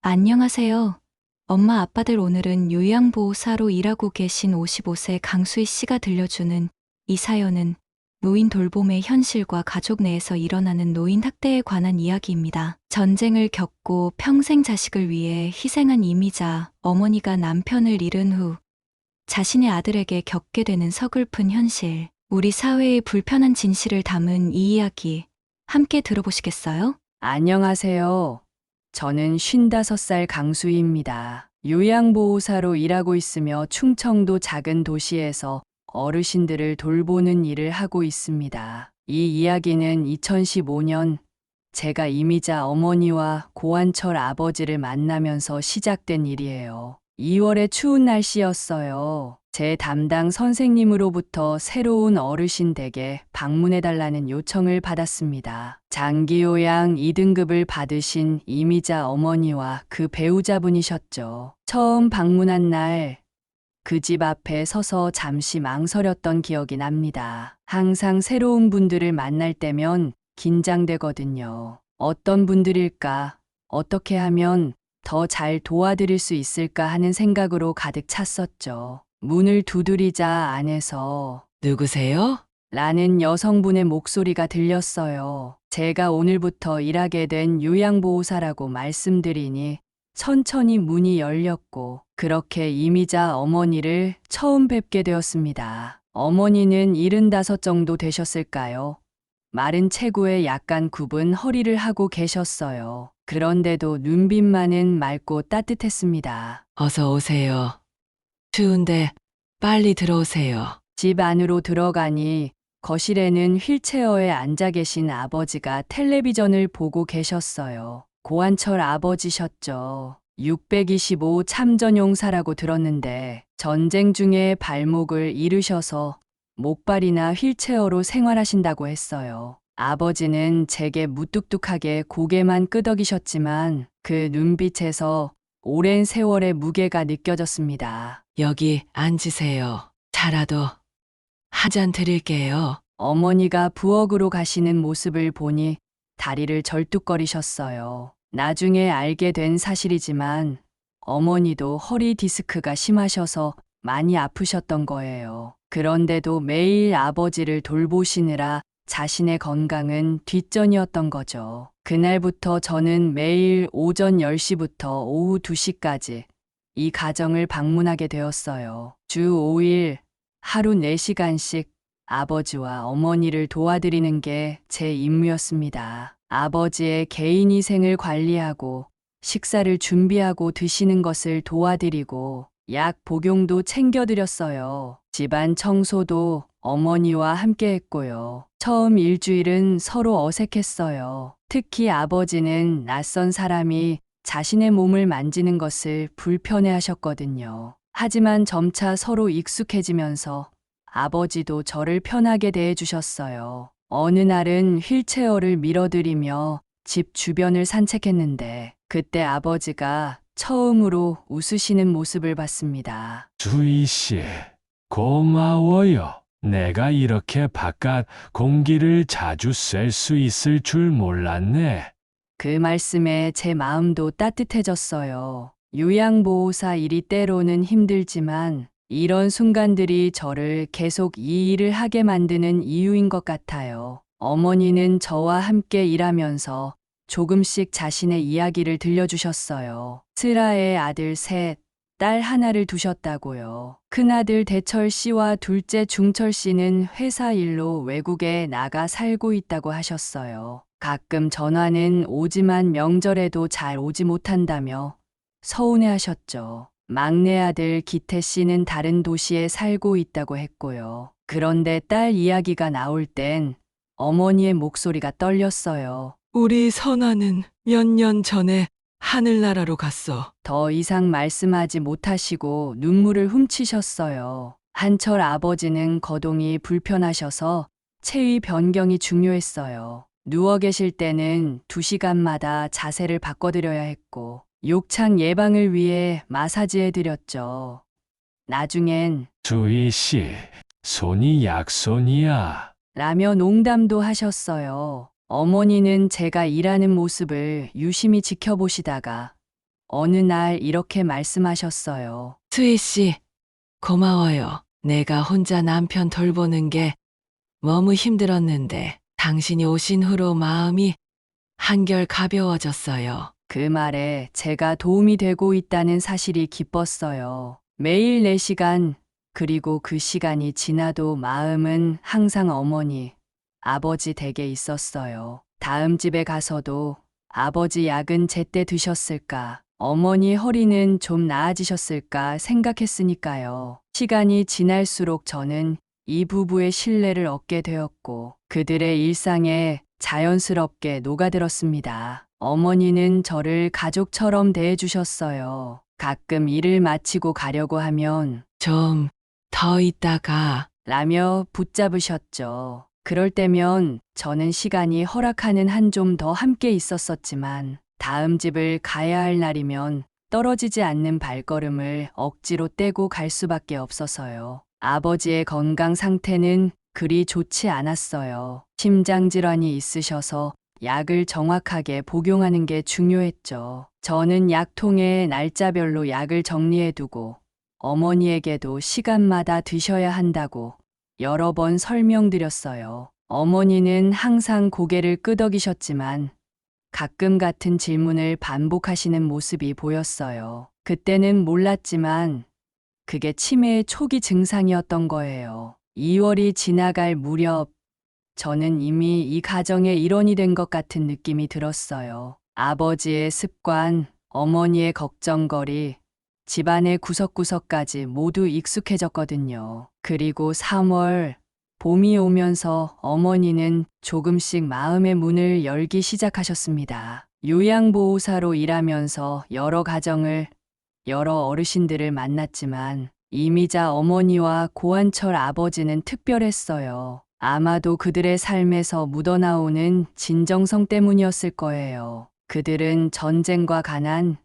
안녕하세요. 엄마 아빠들 오늘은 요양보호사로 일하고 계신 55세 강수희 씨가 들려주는 이 사연은 노인 돌봄의 현실과 가족 내에서 일어나는 노인 학대에 관한 이야기입니다. 전쟁을 겪고 평생 자식을 위해 희생한 이미자 어머니가 남편을 잃은 후 자신의 아들에게 겪게 되는 서글픈 현실, 우리 사회의 불편한 진실을 담은 이 이야기 함께 들어보시겠어요? 안녕하세요. 저는 55살 강수희입니다. 요양보호사로 일하고 있으며 충청도 작은 도시에서 어르신들을 돌보는 일을 하고 있습니다. 이 이야기는 2015년 제가 이미자 어머니와 고한철 아버지를 만나면서 시작된 일이에요. 2월의 추운 날씨였어요. 제 담당 선생님으로부터 새로운 어르신 댁에 방문해달라는 요청을 받았습니다. 장기요양 2등급을 받으신 이미자 어머니와 그 배우자분이셨죠. 처음 방문한 날, 그 집 앞에 서서 잠시 망설였던 기억이 납니다. 항상 새로운 분들을 만날 때면 긴장되거든요. 어떤 분들일까? 어떻게 하면 더 잘 도와드릴 수 있을까 하는 생각으로 가득 찼었죠. 문을 두드리자 안에서 누구세요? 라는 여성분의 목소리가 들렸어요. 제가 오늘부터 일하게 된 요양보호사라고 말씀드리니 천천히 문이 열렸고 그렇게 이미자 어머니를 처음 뵙게 되었습니다. 어머니는 75 정도 되셨을까요? 마른 체구에 약간 굽은 허리를 하고 계셨어요. 그런데도 눈빛만은 맑고 따뜻했습니다. 어서 오세요. 추운데 빨리 들어오세요. 집 안으로 들어가니 거실에는 휠체어에 앉아 계신 아버지가 텔레비전을 보고 계셨어요. 고한철 아버지셨죠. 625 참전용사라고 들었는데 전쟁 중에 발목을 잃으셔서 목발이나 휠체어로 생활하신다고 했어요. 아버지는 제게 무뚝뚝하게 고개만 끄덕이셨지만 그 눈빛에서 오랜 세월의 무게가 느껴졌습니다. 여기 앉으세요. 차라도 한 잔 드릴게요. 어머니가 부엌으로 가시는 모습을 보니 다리를 절뚝거리셨어요. 나중에 알게 된 사실이지만 어머니도 허리 디스크가 심하셔서 많이 아프셨던 거예요. 그런데도 매일 아버지를 돌보시느라 자신의 건강은 뒷전이었던 거죠. 그날부터 저는 매일 오전 10시부터 오후 2시까지 이 가정을 방문하게 되었어요. 주 5일 하루 4시간씩 아버지와 어머니를 도와드리는 게 제 임무였습니다. 아버지의 개인위생을 관리하고 식사를 준비하고 드시는 것을 도와드리고 약 복용도 챙겨드렸어요. 집안 청소도 어머니와 함께 했고요. 처음 일주일은 서로 어색했어요. 특히 아버지는 낯선 사람이 자신의 몸을 만지는 것을 불편해 하셨거든요. 하지만 점차 서로 익숙해지면서 아버지도 저를 편하게 대해 주셨어요. 어느 날은 휠체어를 밀어드리며 집 주변을 산책했는데 그때 아버지가 처음으로 웃으시는 모습을 봤습니다. 주희 씨, 고마워요. 내가 이렇게 바깥 공기를 자주 쐴 수 있을 줄 몰랐네. 그 말씀에 제 마음도 따뜻해졌어요. 요양보호사 일이 때로는 힘들지만 이런 순간들이 저를 계속 이 일을 하게 만드는 이유인 것 같아요. 어머니는 저와 함께 일하면서 조금씩 자신의 이야기를 들려주셨어요. 슬아의 아들 셋, 딸 하나를 두셨다고요. 큰아들 대철 씨와 둘째 중철 씨는 회사 일로 외국에 나가 살고 있다고 하셨어요. 가끔 전화는 오지만 명절에도 잘 오지 못한다며 서운해 하셨죠. 막내 아들 기태 씨는 다른 도시에 살고 있다고 했고요. 그런데 딸 이야기가 나올 땐 어머니의 목소리가 떨렸어요. 우리 선아는 몇 년 전에 하늘나라로 갔어. 더 이상 말씀하지 못하시고 눈물을 훔치셨어요. 한철 아버지는 거동이 불편하셔서 체위 변경이 중요했어요. 누워 계실 때는 2시간마다 자세를 바꿔드려야 했고 욕창 예방을 위해 마사지해드렸죠. 나중엔 주희 씨, 손이 약손이야. 라며 농담도 하셨어요. 어머니는 제가 일하는 모습을 유심히 지켜보시다가 어느 날 이렇게 말씀하셨어요. 수희 씨, 고마워요. 내가 혼자 남편 돌보는 게 너무 힘들었는데 당신이 오신 후로 마음이 한결 가벼워졌어요. 그 말에 제가 도움이 되고 있다는 사실이 기뻤어요. 매일 4시간, 그리고 그 시간이 지나도 마음은 항상 어머니, 아버지 댁에 있었어요. 다음 집에 가서도 아버지 약은 제때 드셨을까, 어머니 허리는 좀 나아지셨을까 생각했으니까요. 시간이 지날수록 저는 이 부부의 신뢰를 얻게 되었고 그들의 일상에 자연스럽게 녹아들었습니다. 어머니는 저를 가족처럼 대해주셨어요. 가끔 일을 마치고 가려고 하면 좀 더 있다가 라며 붙잡으셨죠. 그럴 때면 저는 시간이 허락하는 한 좀 더 함께 있었었지만 다음 집을 가야 할 날이면 떨어지지 않는 발걸음을 억지로 떼고 갈 수밖에 없어서요. 아버지의 건강 상태는 그리 좋지 않았어요. 심장질환이 있으셔서 약을 정확하게 복용하는 게 중요했죠. 저는 약통에 날짜별로 약을 정리해두고 어머니에게도 시간마다 드셔야 한다고 여러 번 설명드렸어요. 어머니는 항상 고개를 끄덕이셨지만 가끔 같은 질문을 반복하시는 모습이 보였어요. 그때는 몰랐지만 그게 치매의 초기 증상이었던 거예요. 2월이 지나갈 무렵 저는 이미 이 가정의 일원이 된 것 같은 느낌이 들었어요. 아버지의 습관, 어머니의 걱정거리, 집안의 구석구석까지 모두 익숙해졌거든요. 그리고 3월, 봄이 오면서 어머니는 조금씩 마음의 문을 열기 시작하셨습니다. 요양보호사로 일하면서 여러 어르신들을 만났지만 이미자 어머니와 고한철 아버지는 특별했어요. 아마도 그들의 삶에서 묻어나오는 진정성 때문이었을 거예요. 그들은 전쟁과 가난,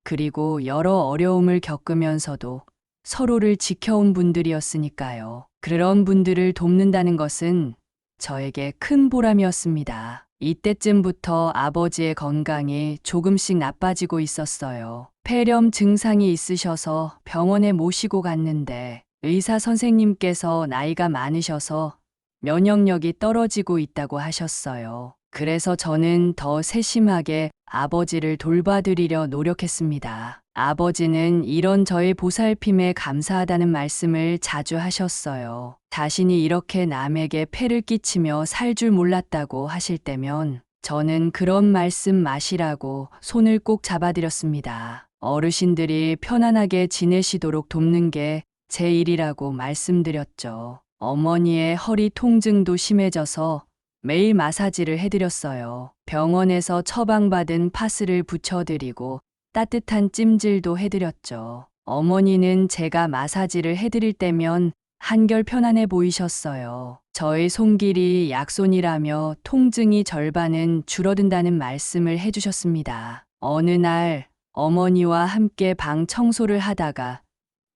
그리고 여러 어려움을 겪으면서도 서로를 지켜온 분들이었으니까요. 그런 분들을 돕는다는 것은 저에게 큰 보람이었습니다. 이때쯤부터 아버지의 건강이 조금씩 나빠지고 있었어요. 폐렴 증상이 있으셔서 병원에 모시고 갔는데 의사 선생님께서 나이가 많으셔서 면역력이 떨어지고 있다고 하셨어요. 그래서 저는 더 세심하게 아버지를 돌봐드리려 노력했습니다. 아버지는 이런 저의 보살핌에 감사하다는 말씀을 자주 하셨어요. 자신이 이렇게 남에게 폐를 끼치며 살 줄 몰랐다고 하실 때면 저는 그런 말씀 마시라고 손을 꼭 잡아드렸습니다. 어르신들이 편안하게 지내시도록 돕는 게 제 일이라고 말씀드렸죠. 어머니의 허리 통증도 심해져서 매일 마사지를 해드렸어요. 병원에서 처방받은 파스를 붙여드리고 따뜻한 찜질도 해드렸죠. 어머니는 제가 마사지를 해드릴 때면 한결 편안해 보이셨어요. 저의 손길이 약손이라며 통증이 절반은 줄어든다는 말씀을 해주셨습니다. 어느 날 어머니와 함께 방 청소를 하다가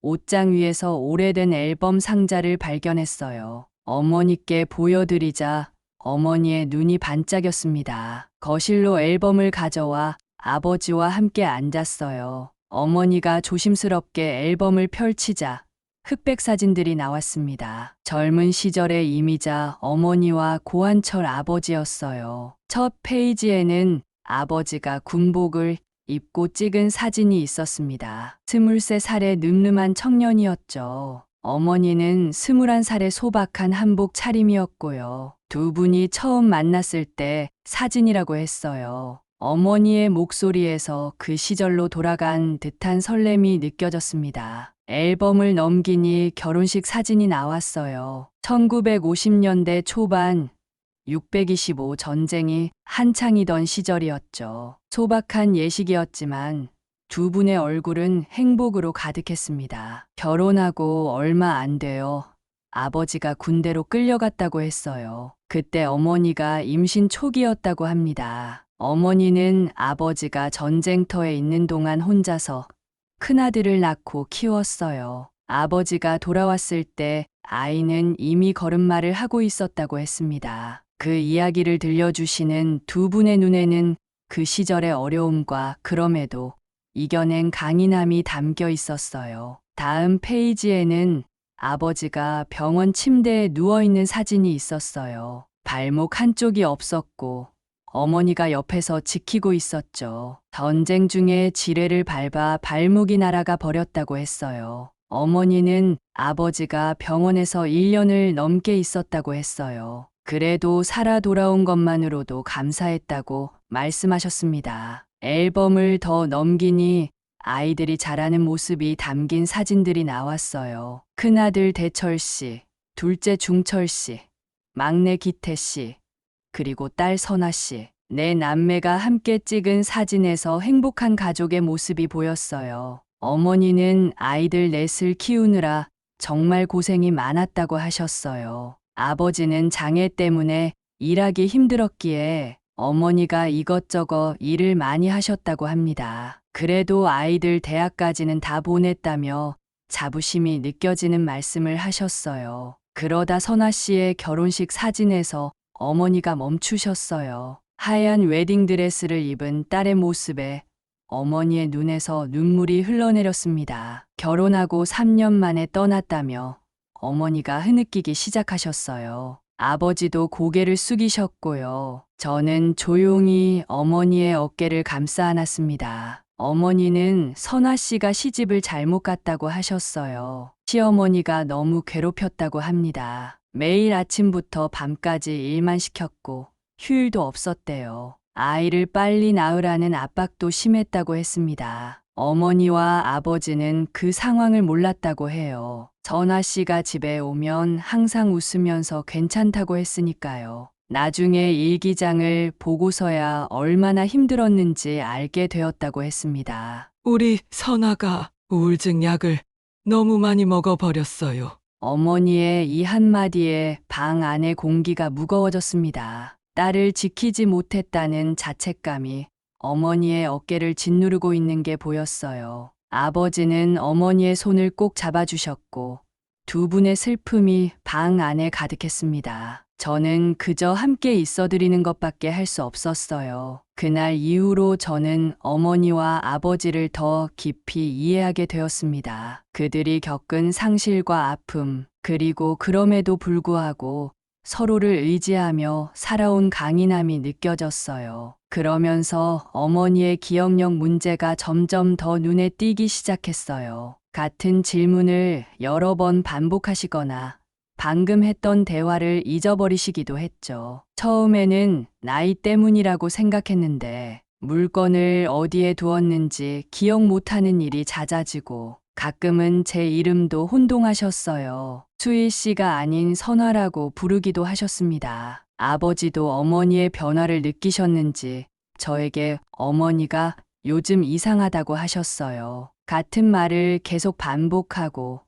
옷장 위에서 오래된 앨범 상자를 발견했어요. 어머니께 보여드리자 어머니의 눈이 반짝였습니다. 거실로 앨범을 가져와 아버지와 함께 앉았어요. 어머니가 조심스럽게 앨범을 펼치자 흑백 사진들이 나왔습니다. 젊은 시절의 이미자 어머니와 고한철 아버지였어요. 첫 페이지에는 아버지가 군복을 입고 찍은 사진이 있었습니다. 23살의 늠름한 청년이었죠. 어머니는 21살의 소박한 한복 차림이었고요. 두 분이 처음 만났을 때 사진이라고 했어요. 어머니의 목소리에서 그 시절로 돌아간 듯한 설렘이 느껴졌습니다. 앨범을 넘기니 결혼식 사진이 나왔어요. 1950년대 초반 625 전쟁이 한창이던 시절이었죠. 소박한 예식이었지만 두 분의 얼굴은 행복으로 가득했습니다. 결혼하고 얼마 안 되어 아버지가 군대로 끌려갔다고 했어요. 그때 어머니가 임신 초기였다고 합니다. 어머니는 아버지가 전쟁터에 있는 동안 혼자서 큰아들을 낳고 키웠어요. 아버지가 돌아왔을 때 아이는 이미 걸음마를 하고 있었다고 했습니다. 그 이야기를 들려주시는 두 분의 눈에는 그 시절의 어려움과 그럼에도 이겨낸 강인함이 담겨 있었어요. 다음 페이지에는 아버지가 병원 침대에 누워있는 사진이 있었어요. 발목 한쪽이 없었고 어머니가 옆에서 지키고 있었죠. 전쟁 중에 지뢰를 밟아 발목이 날아가 버렸다고 했어요. 어머니는 아버지가 병원에서 1년을 넘게 있었다고 했어요. 그래도 살아 돌아온 것만으로도 감사했다고 말씀하셨습니다. 앨범을 더 넘기니 아이들이 자라는 모습이 담긴 사진들이 나왔어요. 큰아들 대철 씨, 둘째 중철 씨, 막내 기태 씨, 그리고 딸 선아 씨. 네 남매가 함께 찍은 사진에서 행복한 가족의 모습이 보였어요. 어머니는 아이들 넷을 키우느라 정말 고생이 많았다고 하셨어요. 아버지는 장애 때문에 일하기 힘들었기에 어머니가 이것저것 일을 많이 하셨다고 합니다. 그래도 아이들 대학까지는 다 보냈다며 자부심이 느껴지는 말씀을 하셨어요. 그러다 선아 씨의 결혼식 사진에서 어머니가 멈추셨어요. 하얀 웨딩드레스를 입은 딸의 모습에 어머니의 눈에서 눈물이 흘러내렸습니다. 결혼하고 3년 만에 떠났다며 어머니가 흐느끼기 시작하셨어요. 아버지도 고개를 숙이셨고요. 저는 조용히 어머니의 어깨를 감싸 안았습니다. 어머니는 선아 씨가 시집을 잘못 갔다고 하셨어요. 시어머니가 너무 괴롭혔다고 합니다. 매일 아침부터 밤까지 일만 시켰고 휴일도 없었대요. 아이를 빨리 낳으라는 압박도 심했다고 했습니다. 어머니와 아버지는 그 상황을 몰랐다고 해요. 선아 씨가 집에 오면 항상 웃으면서 괜찮다고 했으니까요. 나중에 일기장을 보고서야 얼마나 힘들었는지 알게 되었다고 했습니다. 우리 선아가 우울증 약을 너무 많이 먹어버렸어요. 어머니의 이 한마디에 방 안의 공기가 무거워졌습니다. 딸을 지키지 못했다는 자책감이 어머니의 어깨를 짓누르고 있는 게 보였어요. 아버지는 어머니의 손을 꼭 잡아주셨고 두 분의 슬픔이 방 안에 가득했습니다. 저는 그저 함께 있어드리는 것밖에 할 수 없었어요. 그날 이후로 저는 어머니와 아버지를 더 깊이 이해하게 되었습니다. 그들이 겪은 상실과 아픔, 그리고 그럼에도 불구하고 서로를 의지하며 살아온 강인함이 느껴졌어요. 그러면서 어머니의 기억력 문제가 점점 더 눈에 띄기 시작했어요. 같은 질문을 여러 번 반복하시거나 방금 했던 대화를 잊어버리시기도 했죠. 처음에는 나이 때문이라고 생각했는데 물건을 어디에 두었는지 기억 못하는 일이 잦아지고 가끔은 제 이름도 혼동하셨어요. 수희 씨가 아닌 선화라고 부르기도 하셨습니다. 아버지도 어머니의 변화를 느끼셨는지 저에게 어머니가 요즘 이상하다고 하셨어요. 같은 말을 계속 반복하고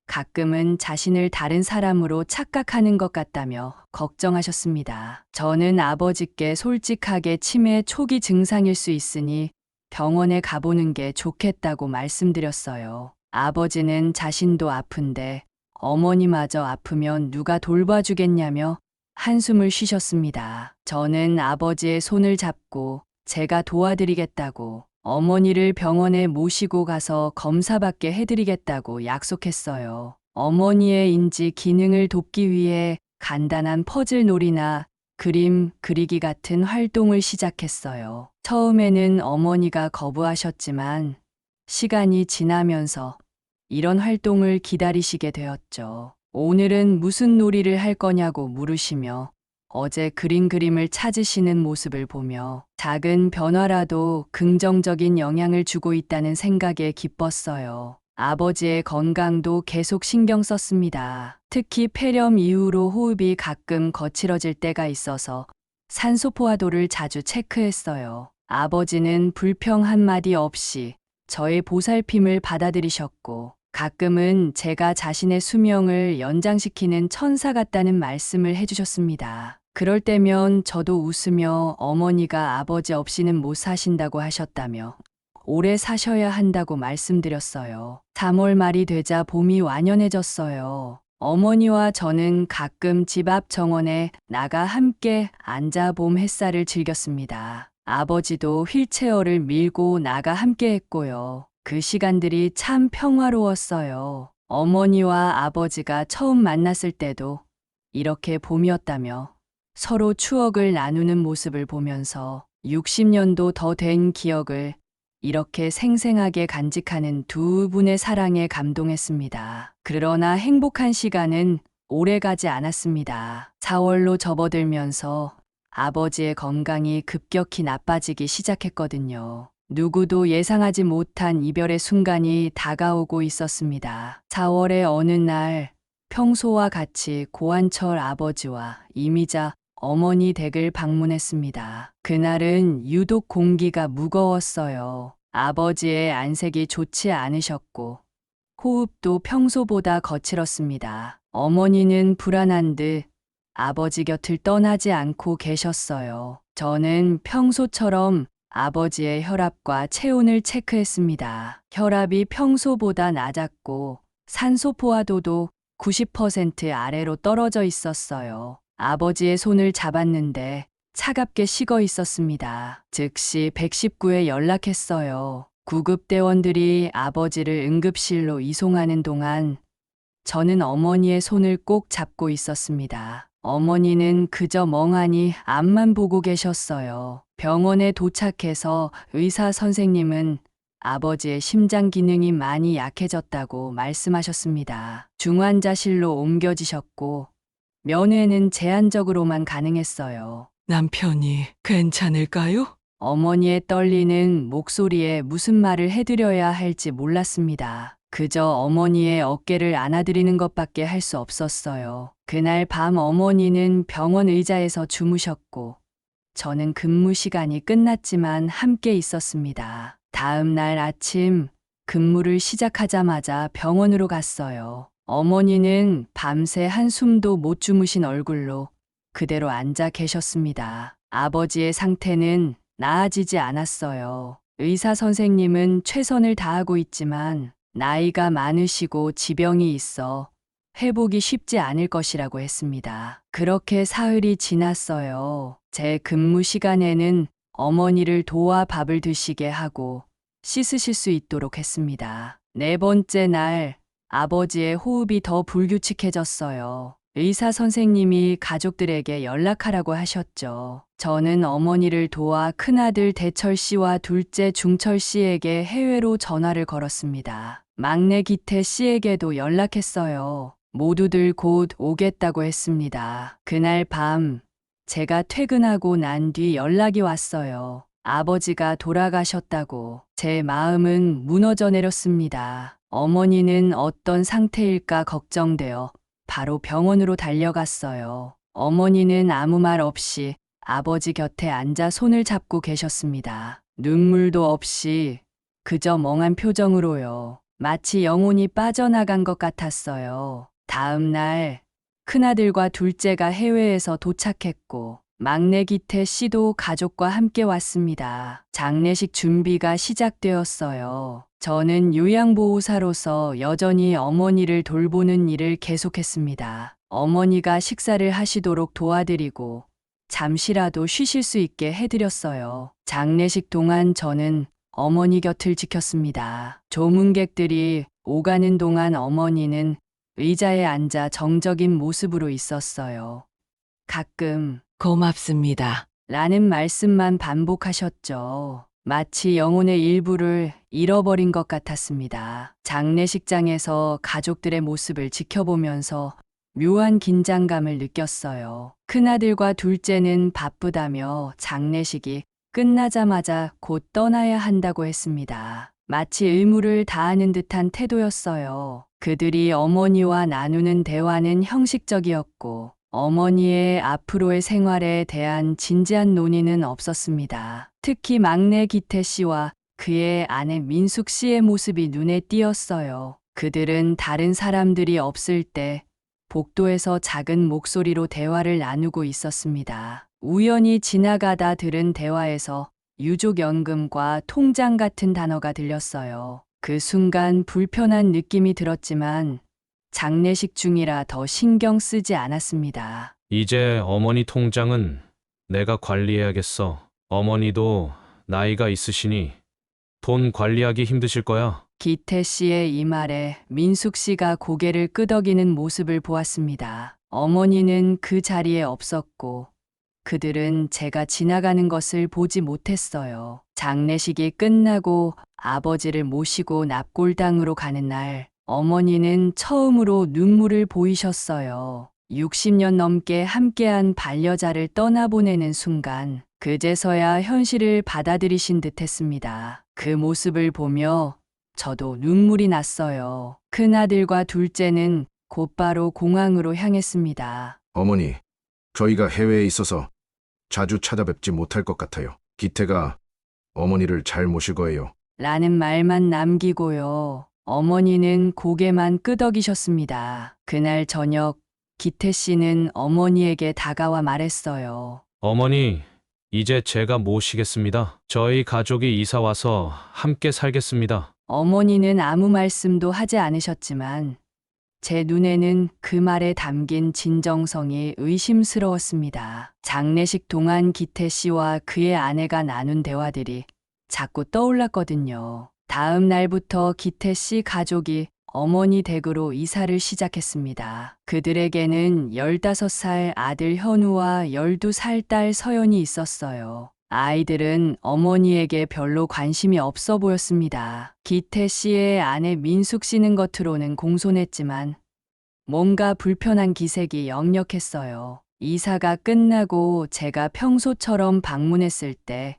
가끔은 자신을 다른 사람으로 착각하는 것 같다며 걱정하셨습니다. 저는 아버지께 솔직하게 치매 초기 증상일 수 있으니 병원에 가보는 게 좋겠다고 말씀드렸어요. 아버지는 자신도 아픈데 어머니마저 아프면 누가 돌봐주겠냐며 한숨을 쉬셨습니다. 저는 아버지의 손을 잡고 제가 도와드리겠다고 어머니를 병원에 모시고 가서 검사받게 해드리겠다고 약속했어요. 어머니의 인지 기능을 돕기 위해 간단한 퍼즐 놀이나 그림 그리기 같은 활동을 시작했어요. 처음에는 어머니가 거부하셨지만 시간이 지나면서 이런 활동을 기다리시게 되었죠. 오늘은 무슨 놀이를 할 거냐고 물으시며 어제 그린 그림을 찾으시는 모습을 보며 작은 변화라도 긍정적인 영향을 주고 있다는 생각에 기뻤어요. 아버지의 건강도 계속 신경 썼습니다. 특히 폐렴 이후로 호흡이 가끔 거칠어질 때가 있어서 산소 포화도를 자주 체크했어요. 아버지는 불평 한마디 없이 저의 보살핌을 받아들이셨고 가끔은 제가 자신의 수명을 연장시키는 천사 같다는 말씀을 해주셨습니다. 그럴 때면 저도 웃으며 어머니가 아버지 없이는 못 사신다고 하셨다며 오래 사셔야 한다고 말씀드렸어요. 3월 말이 되자 봄이 완연해졌어요. 어머니와 저는 가끔 집 앞 정원에 나가 함께 앉아 봄 햇살을 즐겼습니다. 아버지도 휠체어를 밀고 나가 함께 했고요. 그 시간들이 참 평화로웠어요. 어머니와 아버지가 처음 만났을 때도 이렇게 봄이었다며 서로 추억을 나누는 모습을 보면서 60년도 더 된 기억을 이렇게 생생하게 간직하는 두 분의 사랑에 감동했습니다. 그러나 행복한 시간은 오래 가지 않았습니다. 4월로 접어들면서 아버지의 건강이 급격히 나빠지기 시작했거든요. 누구도 예상하지 못한 이별의 순간이 다가오고 있었습니다. 4월의 어느 날 평소와 같이 고한철 아버지와 이미자 어머니 댁을 방문했습니다. 그날은 유독 공기가 무거웠어요. 아버지의 안색이 좋지 않으셨고 호흡도 평소보다 거칠었습니다. 어머니는 불안한 듯 아버지 곁을 떠나지 않고 계셨어요. 저는 평소처럼 아버지의 혈압과 체온을 체크했습니다. 혈압이 평소보다 낮았고 산소 포화도도 90% 아래로 떨어져 있었어요. 아버지의 손을 잡았는데 차갑게 식어 있었습니다. 즉시 119에 연락했어요. 구급대원들이 아버지를 응급실로 이송하는 동안 저는 어머니의 손을 꼭 잡고 있었습니다. 어머니는 그저 멍하니 앞만 보고 계셨어요. 병원에 도착해서 의사 선생님은 아버지의 심장 기능이 많이 약해졌다고 말씀하셨습니다. 중환자실로 옮겨지셨고 면회는 제한적으로만 가능했어요. 남편이 괜찮을까요? 어머니의 떨리는 목소리에 무슨 말을 해드려야 할지 몰랐습니다. 그저 어머니의 어깨를 안아드리는 것밖에 할 수 없었어요. 그날 밤 어머니는 병원 의자에서 주무셨고 저는 근무 시간이 끝났지만 함께 있었습니다. 다음 날 아침 근무를 시작하자마자 병원으로 갔어요. 어머니는 밤새 한숨도 못 주무신 얼굴로 그대로 앉아 계셨습니다. 아버지의 상태는 나아지지 않았어요. 의사 선생님은 최선을 다하고 있지만 나이가 많으시고 지병이 있어 회복이 쉽지 않을 것이라고 했습니다. 그렇게 사흘이 지났어요. 제 근무 시간에는 어머니를 도와 밥을 드시게 하고 씻으실 수 있도록 했습니다. 네 번째 날 아버지의 호흡이 더 불규칙해졌어요. 의사 선생님이 가족들에게 연락하라고 하셨죠. 저는 어머니를 도와 큰아들 대철 씨와 둘째 중철 씨에게 해외로 전화를 걸었습니다. 막내 기태 씨에게도 연락했어요. 모두들 곧 오겠다고 했습니다. 그날 밤 제가 퇴근하고 난 뒤 연락이 왔어요. 아버지가 돌아가셨다고. 제 마음은 무너져 내렸습니다. 어머니는 어떤 상태일까 걱정되어 바로 병원으로 달려갔어요. 어머니는 아무 말 없이 아버지 곁에 앉아 손을 잡고 계셨습니다. 눈물도 없이 그저 멍한 표정으로요. 마치 영혼이 빠져나간 것 같았어요. 다음 날 큰아들과 둘째가 해외에서 도착했고 막내 기태 씨도 가족과 함께 왔습니다. 장례식 준비가 시작되었어요. 저는 요양보호사로서 여전히 어머니를 돌보는 일을 계속했습니다. 어머니가 식사를 하시도록 도와드리고 잠시라도 쉬실 수 있게 해드렸어요. 장례식 동안 저는 어머니 곁을 지켰습니다. 조문객들이 오가는 동안 어머니는 의자에 앉아 정적인 모습으로 있었어요. 가끔 고맙습니다. 라는 말씀만 반복하셨죠. 마치 영혼의 일부를 잃어버린 것 같았습니다. 장례식장에서 가족들의 모습을 지켜보면서 묘한 긴장감을 느꼈어요. 큰아들과 둘째는 바쁘다며 장례식이 끝나자마자 곧 떠나야 한다고 했습니다. 마치 의무를 다하는 듯한 태도였어요. 그들이 어머니와 나누는 대화는 형식적이었고 어머니의 앞으로의 생활에 대한 진지한 논의는 없었습니다. 특히 막내 기태 씨와 그의 아내 민숙 씨의 모습이 눈에 띄었어요. 그들은 다른 사람들이 없을 때 복도에서 작은 목소리로 대화를 나누고 있었습니다. 우연히 지나가다 들은 대화에서 유족연금과 통장 같은 단어가 들렸어요. 그 순간 불편한 느낌이 들었지만 장례식 중이라 더 신경 쓰지 않았습니다. 이제 어머니 통장은 내가 관리해야겠어. 어머니도 나이가 있으시니 돈 관리하기 힘드실 거야. 기태 씨의 이 말에 민숙 씨가 고개를 끄덕이는 모습을 보았습니다. 어머니는 그 자리에 없었고 그들은 제가 지나가는 것을 보지 못했어요. 장례식이 끝나고 아버지를 모시고 납골당으로 가는 날, 어머니는 처음으로 눈물을 보이셨어요. 60년 넘게 함께한 반려자를 떠나보내는 순간, 그제서야 현실을 받아들이신 듯 했습니다. 그 모습을 보며 저도 눈물이 났어요. 큰아들과 둘째는 곧바로 공항으로 향했습니다. 어머니, 저희가 해외에 있어서 자주 찾아뵙지 못할 것 같아요. 기태가 어머니를 잘 모실 거예요. 라는 말만 남기고요. 어머니는 고개만 끄덕이셨습니다. 그날 저녁, 기태 씨는 어머니에게 다가와 말했어요. 어머니, 이제 제가 모시겠습니다. 저희 가족이 이사 와서 함께 살겠습니다. 어머니는 아무 말씀도 하지 않으셨지만 제 눈에는 그 말에 담긴 진정성이 의심스러웠습니다. 장례식 동안 기태 씨와 그의 아내가 나눈 대화들이 자꾸 떠올랐거든요. 다음 날부터 기태 씨 가족이 어머니 댁으로 이사를 시작했습니다. 그들에게는 15살 아들 현우와 12살 딸 서연이 있었어요. 아이들은 어머니에게 별로 관심이 없어 보였습니다. 기태 씨의 아내 민숙 씨는 겉으로는 공손했지만 뭔가 불편한 기색이 역력했어요. 이사가 끝나고 제가 평소처럼 방문했을 때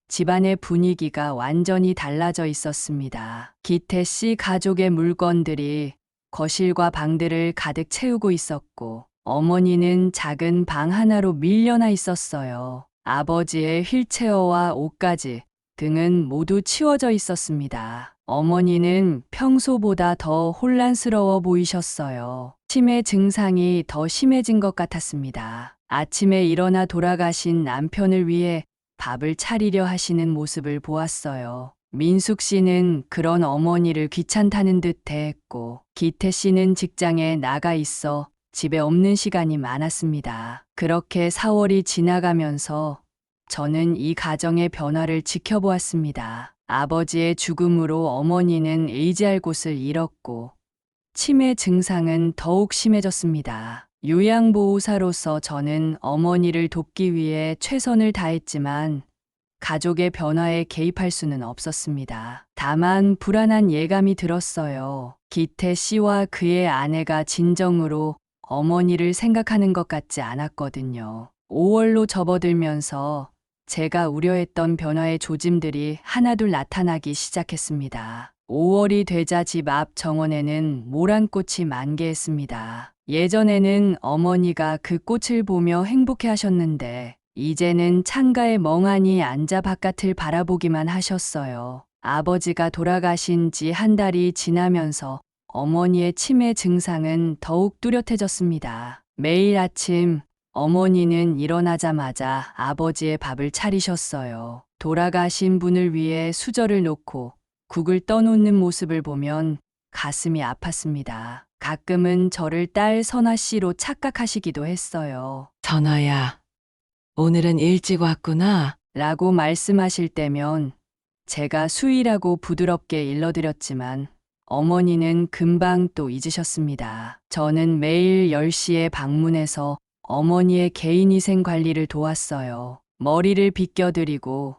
집안의 분위기가 완전히 달라져 있었습니다. 기태 씨 가족의 물건들이 거실과 방들을 가득 채우고 있었고 어머니는 작은 방 하나로 밀려나 있었어요. 아버지의 휠체어와 옷가지 등은 모두 치워져 있었습니다. 어머니는 평소보다 더 혼란스러워 보이셨어요. 치매 증상이 더 심해진 것 같았습니다. 아침에 일어나 돌아가신 남편을 위해 밥을 차리려 하시는 모습을 보았어요. 민숙 씨는 그런 어머니를 귀찮다는 듯 대했고 기태 씨는 직장에 나가 있어 집에 없는 시간이 많았습니다. 그렇게 4월이 지나가면서 저는 이 가정의 변화를 지켜보았습니다. 아버지의 죽음으로 어머니는 의지할 곳을 잃었고 치매 증상은 더욱 심해졌습니다. 요양보호사로서 저는 어머니를 돕기 위해 최선을 다했지만 가족의 변화에 개입할 수는 없었습니다. 다만 불안한 예감이 들었어요. 기태 씨와 그의 아내가 진정으로 어머니를 생각하는 것 같지 않았거든요. 5월로 접어들면서 제가 우려했던 변화의 조짐들이 하나둘 나타나기 시작했습니다. 5월이 되자 집 앞 정원에는 모란꽃이 만개했습니다. 예전에는 어머니가 그 꽃을 보며 행복해 하셨는데 이제는 창가에 멍하니 앉아 바깥을 바라보기만 하셨어요. 아버지가 돌아가신 지 한 달이 지나면서 어머니의 치매 증상은 더욱 뚜렷해졌습니다. 매일 아침 어머니는 일어나자마자 아버지의 밥을 차리셨어요. 돌아가신 분을 위해 수저를 놓고 국을 떠놓는 모습을 보면 가슴이 아팠습니다. 가끔은 저를 딸 선아 씨로 착각하시기도 했어요. 선아야, 오늘은 일찍 왔구나. 라고 말씀하실 때면 제가 수위라고 부드럽게 일러드렸지만 어머니는 금방 또 잊으셨습니다. 저는 매일 10시에 방문해서 어머니의 개인위생 관리를 도왔어요. 머리를 빗겨드리고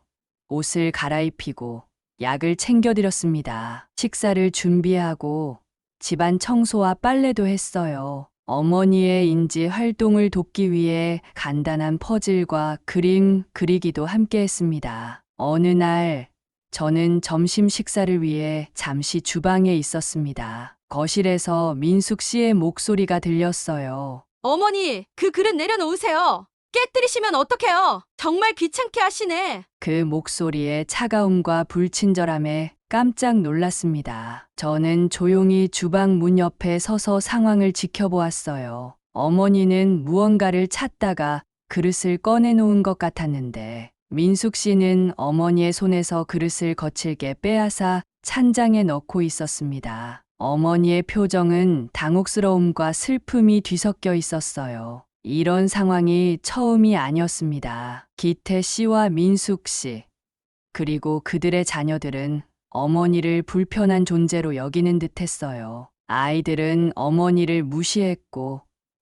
옷을 갈아입히고 약을 챙겨드렸습니다. 식사를 준비하고 집안 청소와 빨래도 했어요. 어머니의 인지 활동을 돕기 위해 간단한 퍼즐과 그림 그리기도 함께 했습니다. 어느 날 저는 점심 식사를 위해 잠시 주방에 있었습니다. 거실에서 민숙 씨의 목소리가 들렸어요. 어머니, 그 그릇 내려놓으세요. 깨뜨리시면 어떡해요? 정말 귀찮게 하시네. 그 목소리의 차가움과 불친절함에 깜짝 놀랐습니다. 저는 조용히 주방 문 옆에 서서 상황을 지켜보았어요. 어머니는 무언가를 찾다가 그릇을 꺼내놓은 것 같았는데 민숙 씨는 어머니의 손에서 그릇을 거칠게 빼앗아 찬장에 넣고 있었습니다. 어머니의 표정은 당혹스러움과 슬픔이 뒤섞여 있었어요. 이런 상황이 처음이 아니었습니다. 기태 씨와 민숙 씨, 그리고 그들의 자녀들은 어머니를 불편한 존재로 여기는 듯 했어요. 아이들은 어머니를 무시했고,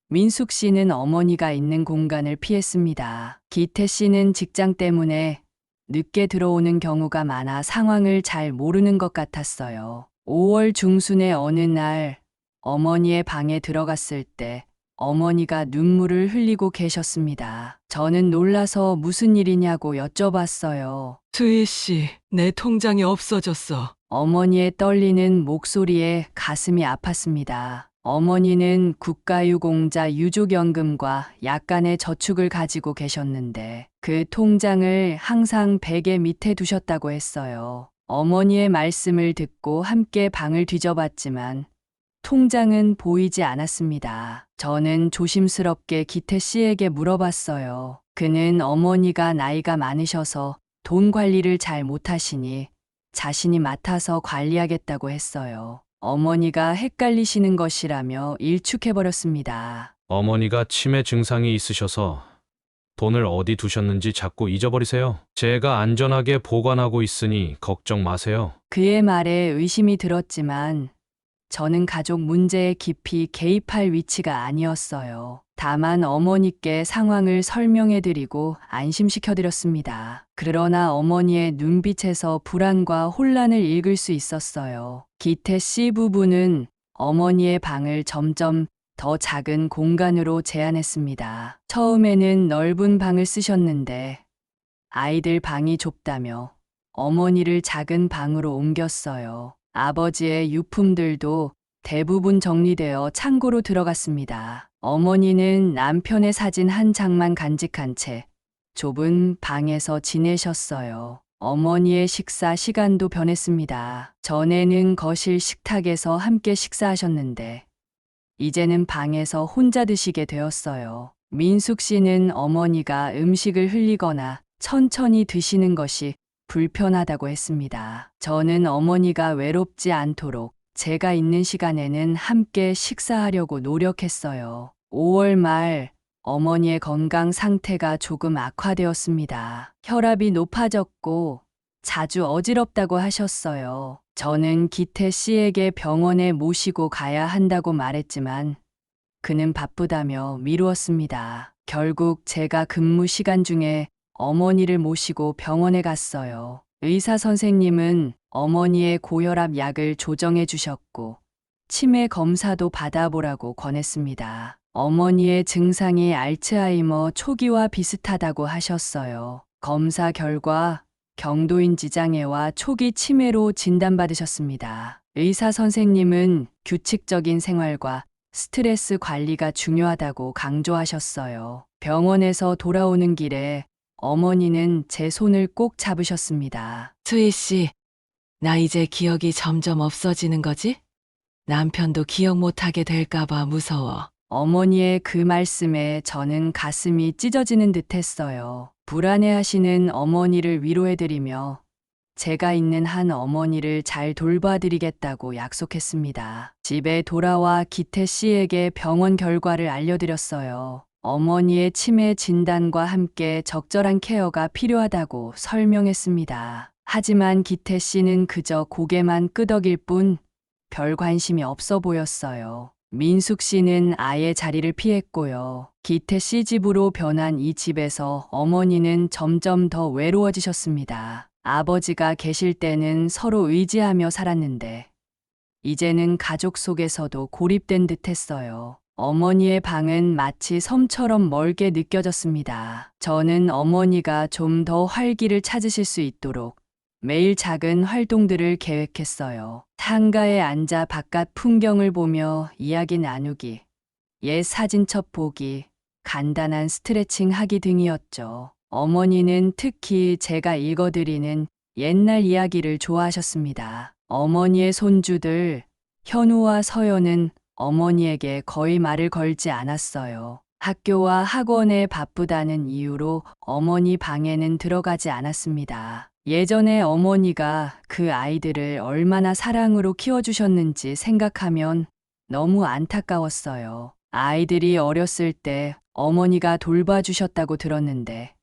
민숙 씨는 어머니가 있는 공간을 피했습니다. 기태 씨는 직장 때문에 늦게 들어오는 경우가 많아 상황을 잘 모르는 것 같았어요. 5월 중순의 어느 날 어머니의 방에 들어갔을 때 어머니가 눈물을 흘리고 계셨습니다. 저는 놀라서 무슨 일이냐고 여쭤봤어요. 수희 씨, 내 통장이 없어졌어. 어머니의 떨리는 목소리에 가슴이 아팠습니다. 어머니는 국가유공자 유족연금과 약간의 저축을 가지고 계셨는데 그 통장을 항상 베개 밑에 두셨다고 했어요. 어머니의 말씀을 듣고 함께 방을 뒤져봤지만 통장은 보이지 않았습니다. 저는 조심스럽게 기태 씨에게 물어봤어요. 그는 어머니가 나이가 많으셔서 돈 관리를 잘 못하시니 자신이 맡아서 관리하겠다고 했어요. 어머니가 헷갈리시는 것이라며 일축해버렸습니다. 어머니가 치매 증상이 있으셔서 돈을 어디 두셨는지 자꾸 잊어버리세요. 제가 안전하게 보관하고 있으니 걱정 마세요. 그의 말에 의심이 들었지만 저는 가족 문제에 깊이 개입할 위치가 아니었어요. 다만 어머니께 상황을 설명해드리고 안심시켜드렸습니다. 그러나 어머니의 눈빛에서 불안과 혼란을 읽을 수 있었어요. 기태 씨 부부는 어머니의 방을 점점 더 작은 공간으로 제안했습니다. 처음에는 넓은 방을 쓰셨는데 아이들 방이 좁다며 어머니를 작은 방으로 옮겼어요. 아버지의 유품들도 대부분 정리되어 창고로 들어갔습니다. 어머니는 남편의 사진 한 장만 간직한 채 좁은 방에서 지내셨어요. 어머니의 식사 시간도 변했습니다. 전에는 거실 식탁에서 함께 식사하셨는데 이제는 방에서 혼자 드시게 되었어요. 민숙 씨는 어머니가 음식을 흘리거나 천천히 드시는 것이 불편하다고 했습니다. 저는 어머니가 외롭지 않도록 제가 있는 시간에는 함께 식사하려고 노력했어요. 5월 말 어머니의 건강 상태가 조금 악화되었습니다. 혈압이 높아졌고 자주 어지럽다고 하셨어요. 저는 기태 씨에게 병원에 모시고 가야 한다고 말했지만 그는 바쁘다며 미루었습니다. 결국 제가 근무 시간 중에 어머니를 모시고 병원에 갔어요. 의사 선생님은 어머니의 고혈압 약을 조정해 주셨고 치매 검사도 받아보라고 권했습니다. 어머니의 증상이 알츠하이머 초기와 비슷하다고 하셨어요. 검사 결과 경도인지 장애와 초기 치매로 진단받으셨습니다. 의사 선생님은 규칙적인 생활과 스트레스 관리가 중요하다고 강조하셨어요. 병원에서 돌아오는 길에 어머니는 제 손을 꼭 잡으셨습니다. 수희 씨, 나 이제 기억이 점점 없어지는 거지? 남편도 기억 못하게 될까봐 무서워. 어머니의 그 말씀에 저는 가슴이 찢어지는 듯 했어요. 불안해하시는 어머니를 위로해드리며 제가 있는 한 어머니를 잘 돌봐드리겠다고 약속했습니다. 집에 돌아와 기태 씨에게 병원 결과를 알려드렸어요. 어머니의 치매 진단과 함께 적절한 케어가 필요하다고 설명했습니다. 하지만 기태 씨는 그저 고개만 끄덕일 뿐 별 관심이 없어 보였어요. 민숙 씨는 아예 자리를 피했고요. 기태 씨 집으로 변한 이 집에서 어머니는 점점 더 외로워지셨습니다. 아버지가 계실 때는 서로 의지하며 살았는데 이제는 가족 속에서도 고립된 듯 했어요. 어머니의 방은 마치 섬처럼 멀게 느껴졌습니다. 저는 어머니가 좀 더 활기를 찾으실 수 있도록 매일 작은 활동들을 계획했어요. 상가에 앉아 바깥 풍경을 보며 이야기 나누기, 옛 사진첩 보기, 간단한 스트레칭 하기 등이었죠. 어머니는 특히 제가 읽어드리는 옛날 이야기를 좋아하셨습니다. 어머니의 손주들, 현우와 서연은 어머니에게 거의 말을 걸지 않았어요. 학교와 학원에 바쁘다는 이유로 어머니 방에는 들어가지 않았습니다. 예전에 어머니가 그 아이들을 얼마나 사랑으로 키워주셨는지 생각하면 너무 안타까웠어요. 아이들이 어렸을 때 어머니가 돌봐주셨다고 들었는데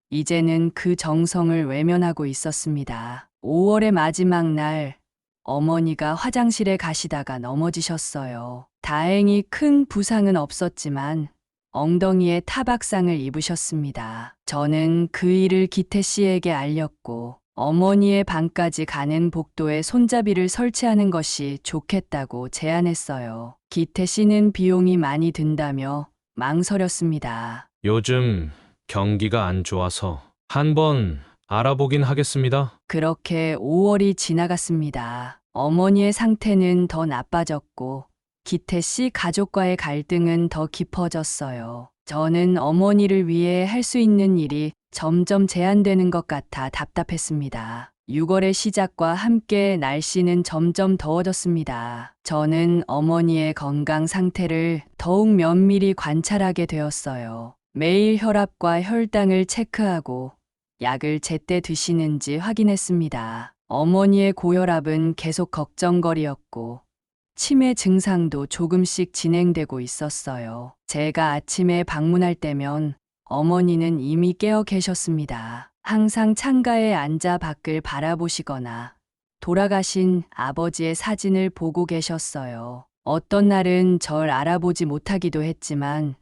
이제는 그 정성을 외면하고 있었습니다. 5월의 마지막 날 어머니가 화장실에 가시다가 넘어지셨어요. 다행히 큰 부상은 없었지만 엉덩이에 타박상을 입으셨습니다. 저는 그 일을 기태 씨에게 알렸고 어머니의 방까지 가는 복도에 손잡이를 설치하는 것이 좋겠다고 제안했어요. 기태 씨는 비용이 많이 든다며 망설였습니다. 요즘 경기가 안 좋아서 한번 알아보긴 하겠습니다. 그렇게 5월이 지나갔습니다. 어머니의 상태는 더 나빠졌고 기태 씨 가족과의 갈등은 더 깊어졌어요. 저는 어머니를 위해 할 수 있는 일이 점점 제한되는 것 같아 답답했습니다. 6월의 시작과 함께 날씨는 점점 더워졌습니다. 저는 어머니의 건강 상태를 더욱 면밀히 관찰하게 되었어요. 매일 혈압과 혈당을 체크하고 약을 제때 드시는지 확인했습니다. 어머니의 고혈압은 계속 걱정거리였고 치매 증상도 조금씩 진행되고 있었어요. 제가 아침에 방문할 때면 어머니는 이미 깨어 계셨습니다. 항상 창가에 앉아 밖을 바라보시거나 돌아가신 아버지의 사진을 보고 계셨어요. 어떤 날은 절 알아보지 못하기도 했지만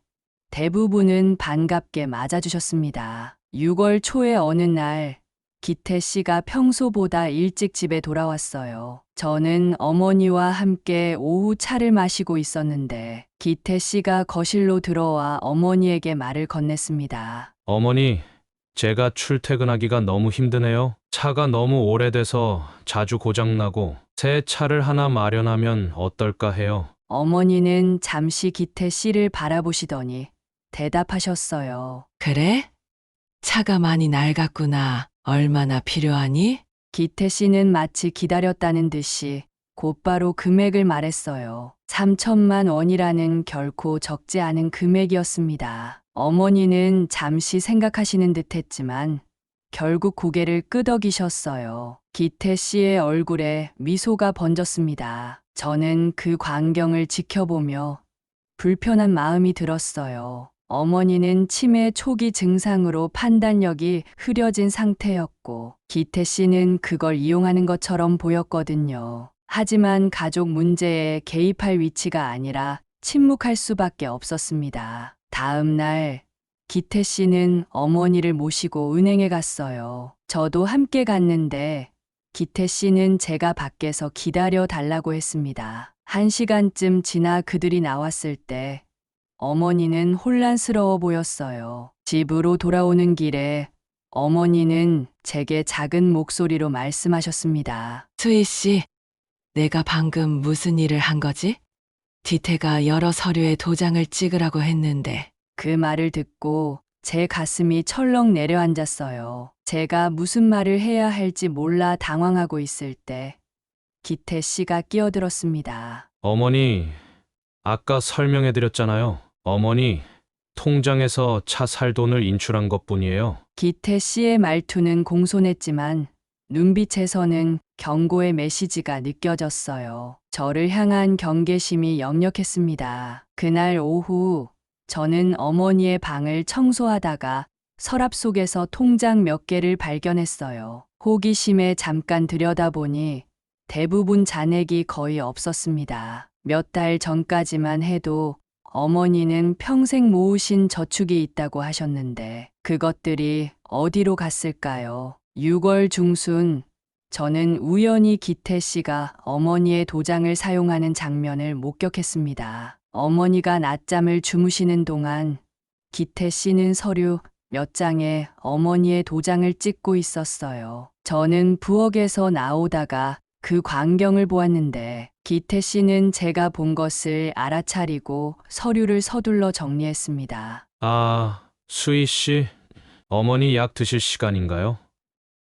대부분은 반갑게 맞아주셨습니다. 6월 초의 어느 날 기태 씨가 평소보다 일찍 집에 돌아왔어요. 저는 어머니와 함께 오후 차를 마시고 있었는데 기태 씨가 거실로 들어와 어머니에게 말을 건넸습니다. 어머니, 제가 출퇴근하기가 너무 힘드네요. 차가 너무 오래돼서 자주 고장나고 새 차를 하나 마련하면 어떨까 해요. 어머니는 잠시 기태 씨를 바라보시더니 대답하셨어요. 그래? 차가 많이 낡았구나. 얼마나 필요하니? 기태 씨는 마치 기다렸다는 듯이 곧바로 금액을 말했어요. 3천만 원이라는 결코 적지 않은 금액이었습니다. 어머니는 잠시 생각하시는 듯 했지만 결국 고개를 끄덕이셨어요. 기태 씨의 얼굴에 미소가 번졌습니다. 저는 그 광경을 지켜보며 불편한 마음이 들었어요. 어머니는 치매 초기 증상으로 판단력이 흐려진 상태였고 기태 씨는 그걸 이용하는 것처럼 보였거든요. 하지만 가족 문제에 개입할 위치가 아니라 침묵할 수밖에 없었습니다. 다음 날 기태 씨는 어머니를 모시고 은행에 갔어요. 저도 함께 갔는데 기태 씨는 제가 밖에서 기다려 달라고 했습니다. 1시간쯤 지나 그들이 나왔을 때 어머니는 혼란스러워 보였어요. 집으로 돌아오는 길에 어머니는 제게 작은 목소리로 말씀하셨습니다. 수희 씨, 내가 방금 무슨 일을 한 거지? 디태가 여러 서류에 도장을 찍으라고 했는데. 그 말을 듣고 제 가슴이 철렁 내려앉았어요. 제가 무슨 말을 해야 할지 몰라 당황하고 있을 때 기태 씨가 끼어들었습니다. 어머니, 아까 설명해드렸잖아요. 어머니, 통장에서 차 살 돈을 인출한 것뿐이에요. 기태 씨의 말투는 공손했지만 눈빛에서는 경고의 메시지가 느껴졌어요. 저를 향한 경계심이 역력했습니다. 그날 오후 저는 어머니의 방을 청소하다가 서랍 속에서 통장 몇 개를 발견했어요. 호기심에 잠깐 들여다보니 대부분 잔액이 거의 없었습니다. 몇 달 전까지만 해도 어머니는 평생 모으신 저축이 있다고 하셨는데 그것들이 어디로 갔을까요? 6월 중순 저는 우연히 기태 씨가 어머니의 도장을 사용하는 장면을 목격했습니다. 어머니가 낮잠을 주무시는 동안 기태 씨는 서류 몇 장에 어머니의 도장을 찍고 있었어요. 저는 부엌에서 나오다가 그 광경을 보았는데 기태 씨는 제가 본 것을 알아차리고 서류를 서둘러 정리했습니다. 아, 수희 씨, 어머니 약 드실 시간인가요?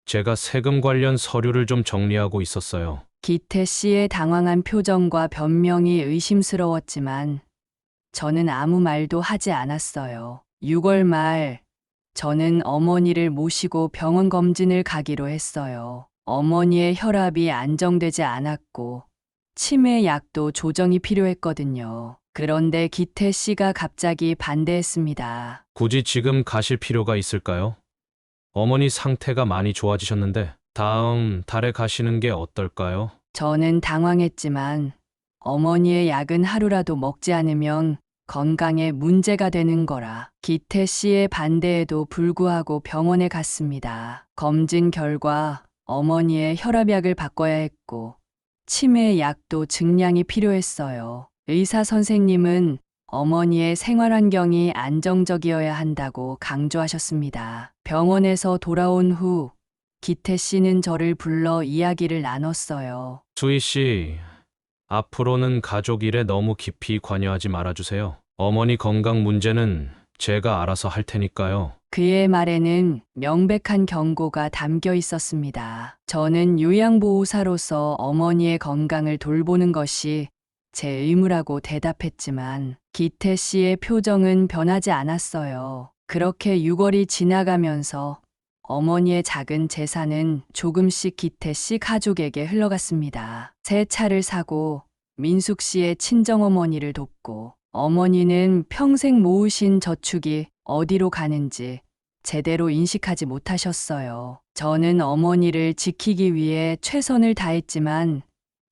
제가 세금 관련 서류를 좀 정리하고 있었어요. 기태 씨의 당황한 표정과 변명이 의심스러웠지만 저는 아무 말도 하지 않았어요. 6월 말 저는 어머니를 모시고 병원 검진을 가기로 했어요. 어머니의 혈압이 안정되지 않았고 치매 약도 조정이 필요했거든요. 그런데 기태 씨가 갑자기 반대했습니다. 굳이 지금 가실 필요가 있을까요? 어머니 상태가 많이 좋아지셨는데 다음 달에 가시는 게 어떨까요? 저는 당황했지만 어머니의 약은 하루라도 먹지 않으면 건강에 문제가 되는 거라 기태 씨의 반대에도 불구하고 병원에 갔습니다. 검진 결과 어머니의 혈압약을 바꿔야 했고 치매 약도 증량이 필요했어요. 의사 선생님은 어머니의 생활 환경이 안정적이어야 한다고 강조하셨습니다. 병원에서 돌아온 후 기태 씨는 저를 불러 이야기를 나눴어요. 수희 씨, 앞으로는 가족 일에 너무 깊이 관여하지 말아주세요. 어머니 건강 문제는 제가 알아서 할 테니까요. 그의 말에는 명백한 경고가 담겨 있었습니다. 저는 요양보호사로서 어머니의 건강을 돌보는 것이 제 의무라고 대답했지만 기태 씨의 표정은 변하지 않았어요. 그렇게 6월이 지나가면서 어머니의 작은 재산은 조금씩 기태 씨 가족에게 흘러갔습니다. 새 차를 사고 민숙 씨의 친정어머니를 돕고 어머니는 평생 모으신 저축이 어디로 가는지 제대로 인식하지 못하셨어요. 저는 어머니를 지키기 위해 최선을 다했지만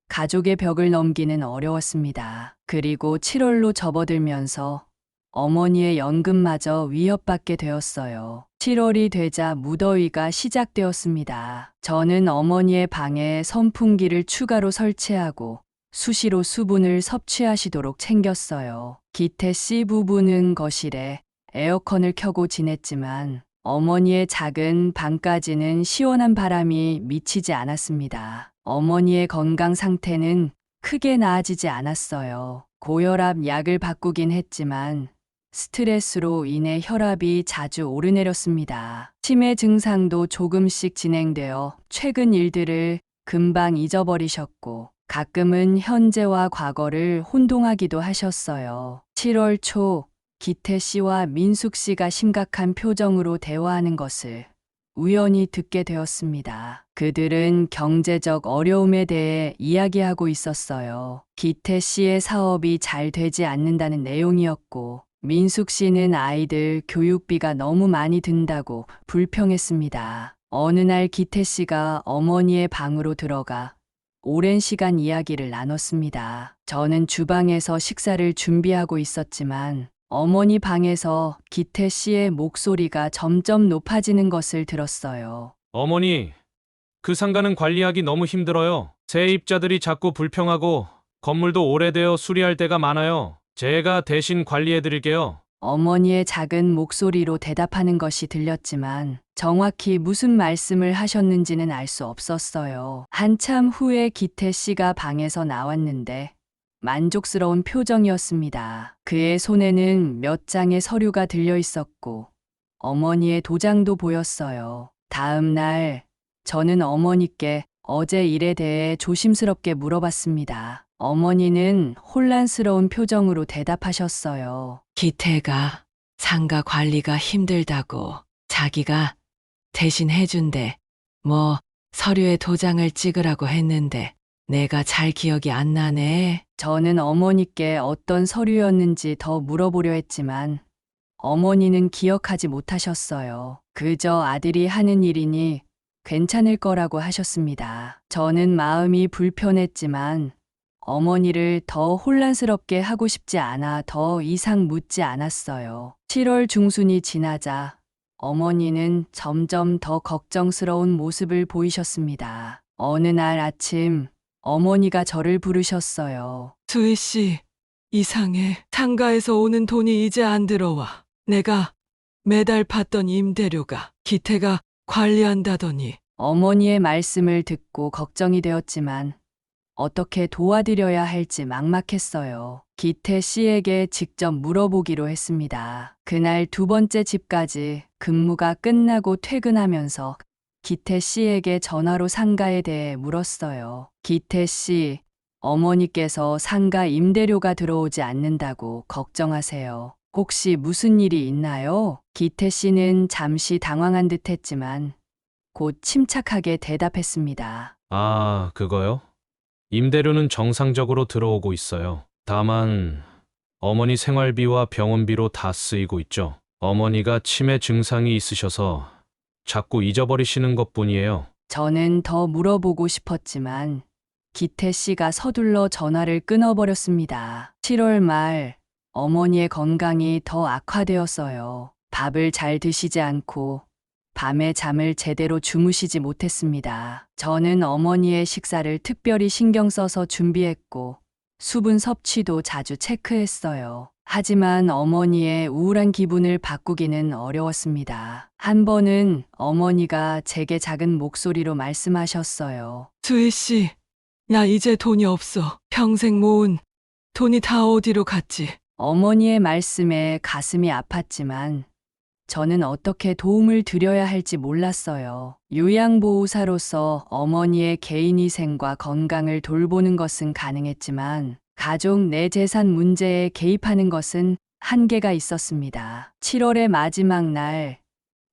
가족의 벽을 넘기는 어려웠습니다. 그리고 7월로 접어들면서 어머니의 연금마저 위협받게 되었어요. 7월이 되자 무더위가 시작되었습니다. 저는 어머니의 방에 선풍기를 추가로 설치하고 수시로 수분을 섭취하시도록 챙겼어요. 기태 씨 부부는 거실에 에어컨을 켜고 지냈지만 어머니의 작은 방까지는 시원한 바람이 미치지 않았습니다. 어머니의 건강 상태는 크게 나아지지 않았어요. 고혈압 약을 바꾸긴 했지만 스트레스로 인해 혈압이 자주 오르내렸습니다. 치매 증상도 조금씩 진행되어 최근 일들을 금방 잊어버리셨고 가끔은 현재와 과거를 혼동하기도 하셨어요. 7월 초 기태 씨와 민숙 씨가 심각한 표정으로 대화하는 것을 우연히 듣게 되었습니다. 그들은 경제적 어려움에 대해 이야기하고 있었어요. 기태 씨의 사업이 잘 되지 않는다는 내용이었고 민숙 씨는 아이들 교육비가 너무 많이 든다고 불평했습니다. 어느 날 기태 씨가 어머니의 방으로 들어가 오랜 시간 이야기를 나눴습니다. 저는 주방에서 식사를 준비하고 있었지만 어머니 방에서 기태 씨의 목소리가 점점 높아지는 것을 들었어요. 어머니, 그 상가는 관리하기 너무 힘들어요. 세입자들이 자꾸 불평하고 건물도 오래되어 수리할 때가 많아요. 제가 대신 관리해드릴게요. 어머니의 작은 목소리로 대답하는 것이 들렸지만 정확히 무슨 말씀을 하셨는지는 알 수 없었어요. 한참 후에 기태 씨가 방에서 나왔는데 만족스러운 표정이었습니다. 그의 손에는 몇 장의 서류가 들려 있었고 어머니의 도장도 보였어요. 다음 날 저는 어머니께 어제 일에 대해 조심스럽게 물어봤습니다. 어머니는 혼란스러운 표정으로 대답하셨어요. 기태가 상가 관리가 힘들다고 자기가 대신 해준대. 뭐 서류에 도장을 찍으라고 했는데 내가 잘 기억이 안 나네. 저는 어머니께 어떤 서류였는지 더 물어보려 했지만 어머니는 기억하지 못하셨어요. 그저 아들이 하는 일이니 괜찮을 거라고 하셨습니다. 저는 마음이 불편했지만 어머니를 더 혼란스럽게 하고 싶지 않아 더 이상 묻지 않았어요. 7월 중순이 지나자 어머니는 점점 더 걱정스러운 모습을 보이셨습니다. 어느 날 아침 어머니가 저를 부르셨어요. 수희 씨, 이상해. 상가에서 오는 돈이 이제 안 들어와. 내가 매달 받던 임대료가 기태가 관리한다더니. 어머니의 말씀을 듣고 걱정이 되었지만 어떻게 도와드려야 할지 막막했어요. 기태 씨에게 직접 물어보기로 했습니다. 그날 두 번째 집까지 근무가 끝나고 퇴근하면서 기태 씨에게 전화로 상가에 대해 물었어요. 기태 씨, 어머니께서 상가 임대료가 들어오지 않는다고 걱정하세요. 혹시 무슨 일이 있나요? 기태 씨는 잠시 당황한 듯 했지만 곧 침착하게 대답했습니다. 아, 그거요? 임대료는 정상적으로 들어오고 있어요. 다만 어머니 생활비와 병원비로 다 쓰이고 있죠. 어머니가 치매 증상이 있으셔서 자꾸 잊어버리시는 것뿐이에요. 저는 더 물어보고 싶었지만 기태 씨가 서둘러 전화를 끊어버렸습니다. 7월 말 어머니의 건강이 더 악화되었어요. 밥을 잘 드시지 않고 밤에 잠을 제대로 주무시지 못했습니다. 저는 어머니의 식사를 특별히 신경 써서 준비했고 수분 섭취도 자주 체크했어요. 하지만 어머니의 우울한 기분을 바꾸기는 어려웠습니다. 한 번은 어머니가 제게 작은 목소리로 말씀하셨어요. 수희 씨, 나 이제 돈이 없어. 평생 모은 돈이 다 어디로 갔지? 어머니의 말씀에 가슴이 아팠지만 저는 어떻게 도움을 드려야 할지 몰랐어요. 요양보호사로서 어머니의 개인위생과 건강을 돌보는 것은 가능했지만 가족 내 재산 문제에 개입하는 것은 한계가 있었습니다. 7월의 마지막 날,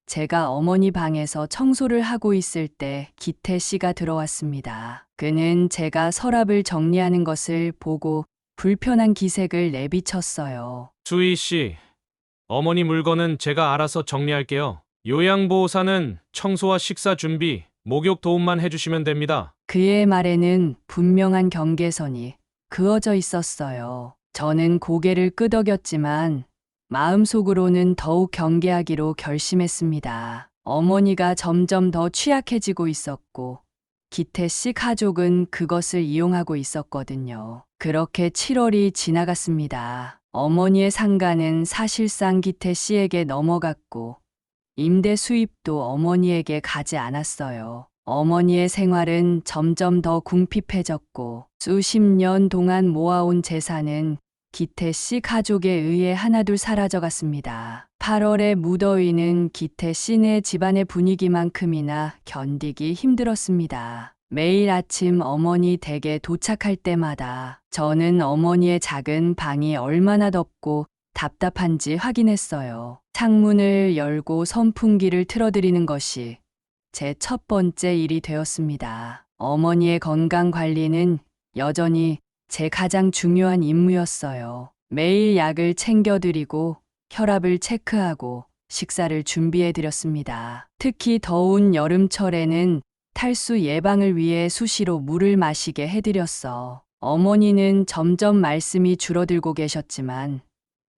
제가 어머니 방에서 청소를 하고 있을 때 기태 씨가 들어왔습니다. 그는 제가 서랍을 정리하는 것을 보고 불편한 기색을 내비쳤어요. 수희 씨, 어머니 물건은 제가 알아서 정리할게요. 요양보호사는 청소와 식사 준비, 목욕 도움만 해주시면 됩니다. 그의 말에는 분명한 경계선이 그어져 있었어요. 저는 고개를 끄덕였지만 마음속으로는 더욱 경계하기로 결심했습니다. 어머니가 점점 더 취약해지고 있었고 기태 씨 가족은 그것을 이용하고 있었거든요. 그렇게 7월이 지나갔습니다. 어머니의 상가는 사실상 기태 씨에게 넘어갔고 임대 수입도 어머니에게 가지 않았어요. 어머니의 생활은 점점 더 궁핍해졌고 수십 년 동안 모아온 재산은 기태 씨 가족에 의해 하나둘 사라져갔습니다. 8월의 무더위는 기태 씨네 집안의 분위기만큼이나 견디기 힘들었습니다. 매일 아침 어머니 댁에 도착할 때마다 저는 어머니의 작은 방이 얼마나 덥고 답답한지 확인했어요. 창문을 열고 선풍기를 틀어드리는 것이 제 첫 번째 일이 되었습니다. 어머니의 건강 관리는 여전히 제 가장 중요한 임무였어요. 매일 약을 챙겨드리고 혈압을 체크하고 식사를 준비해드렸습니다. 특히 더운 여름철에는 탈수 예방을 위해 수시로 물을 마시게 해드렸어. 어머니는 점점 말씀이 줄어들고 계셨지만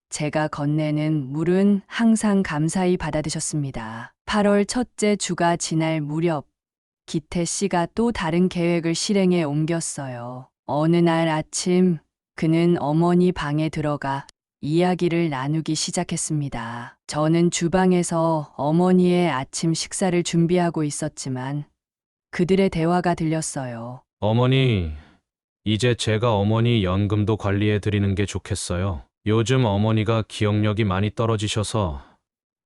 제가 건네는 물은 항상 감사히 받아드셨습니다. 8월 첫째 주가 지날 무렵 기태 씨가 또 다른 계획을 실행에 옮겼어요. 어느 날 아침 그는 어머니 방에 들어가 이야기를 나누기 시작했습니다. 저는 주방에서 어머니의 아침 식사를 준비하고 있었지만 그들의 대화가 들렸어요. 어머니, 이제 제가 어머니 연금도 관리해 드리는 게 좋겠어요. 요즘 어머니가 기억력이 많이 떨어지셔서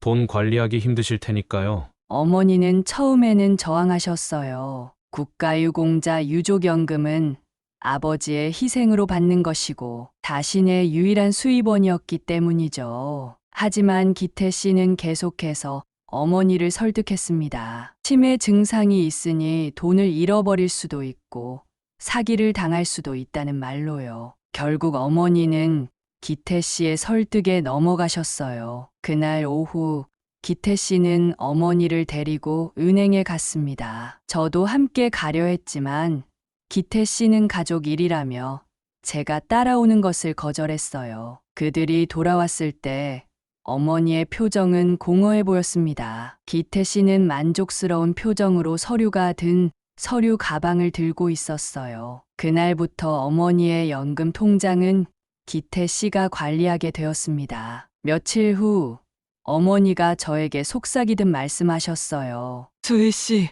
돈 관리하기 힘드실 테니까요. 어머니는 처음에는 저항하셨어요. 국가유공자 유족연금은 아버지의 희생으로 받는 것이고 자신의 유일한 수입원이었기 때문이죠. 하지만 기태 씨는 계속해서 어머니를 설득했습니다. 치매 증상이 있으니 돈을 잃어버릴 수도 있고 사기를 당할 수도 있다는 말로요. 결국 어머니는 기태 씨의 설득에 넘어가셨어요. 그날 오후 기태 씨는 어머니를 데리고 은행에 갔습니다. 저도 함께 가려 했지만 기태 씨는 가족 일이라며 제가 따라오는 것을 거절했어요. 그들이 돌아왔을 때 어머니의 표정은 공허해 보였습니다. 기태 씨는 만족스러운 표정으로 서류가 든 서류 가방을 들고 있었어요. 그날부터 어머니의 연금 통장은 기태 씨가 관리하게 되었습니다. 며칠 후 어머니가 저에게 속삭이듯 말씀하셨어요. 수희 씨,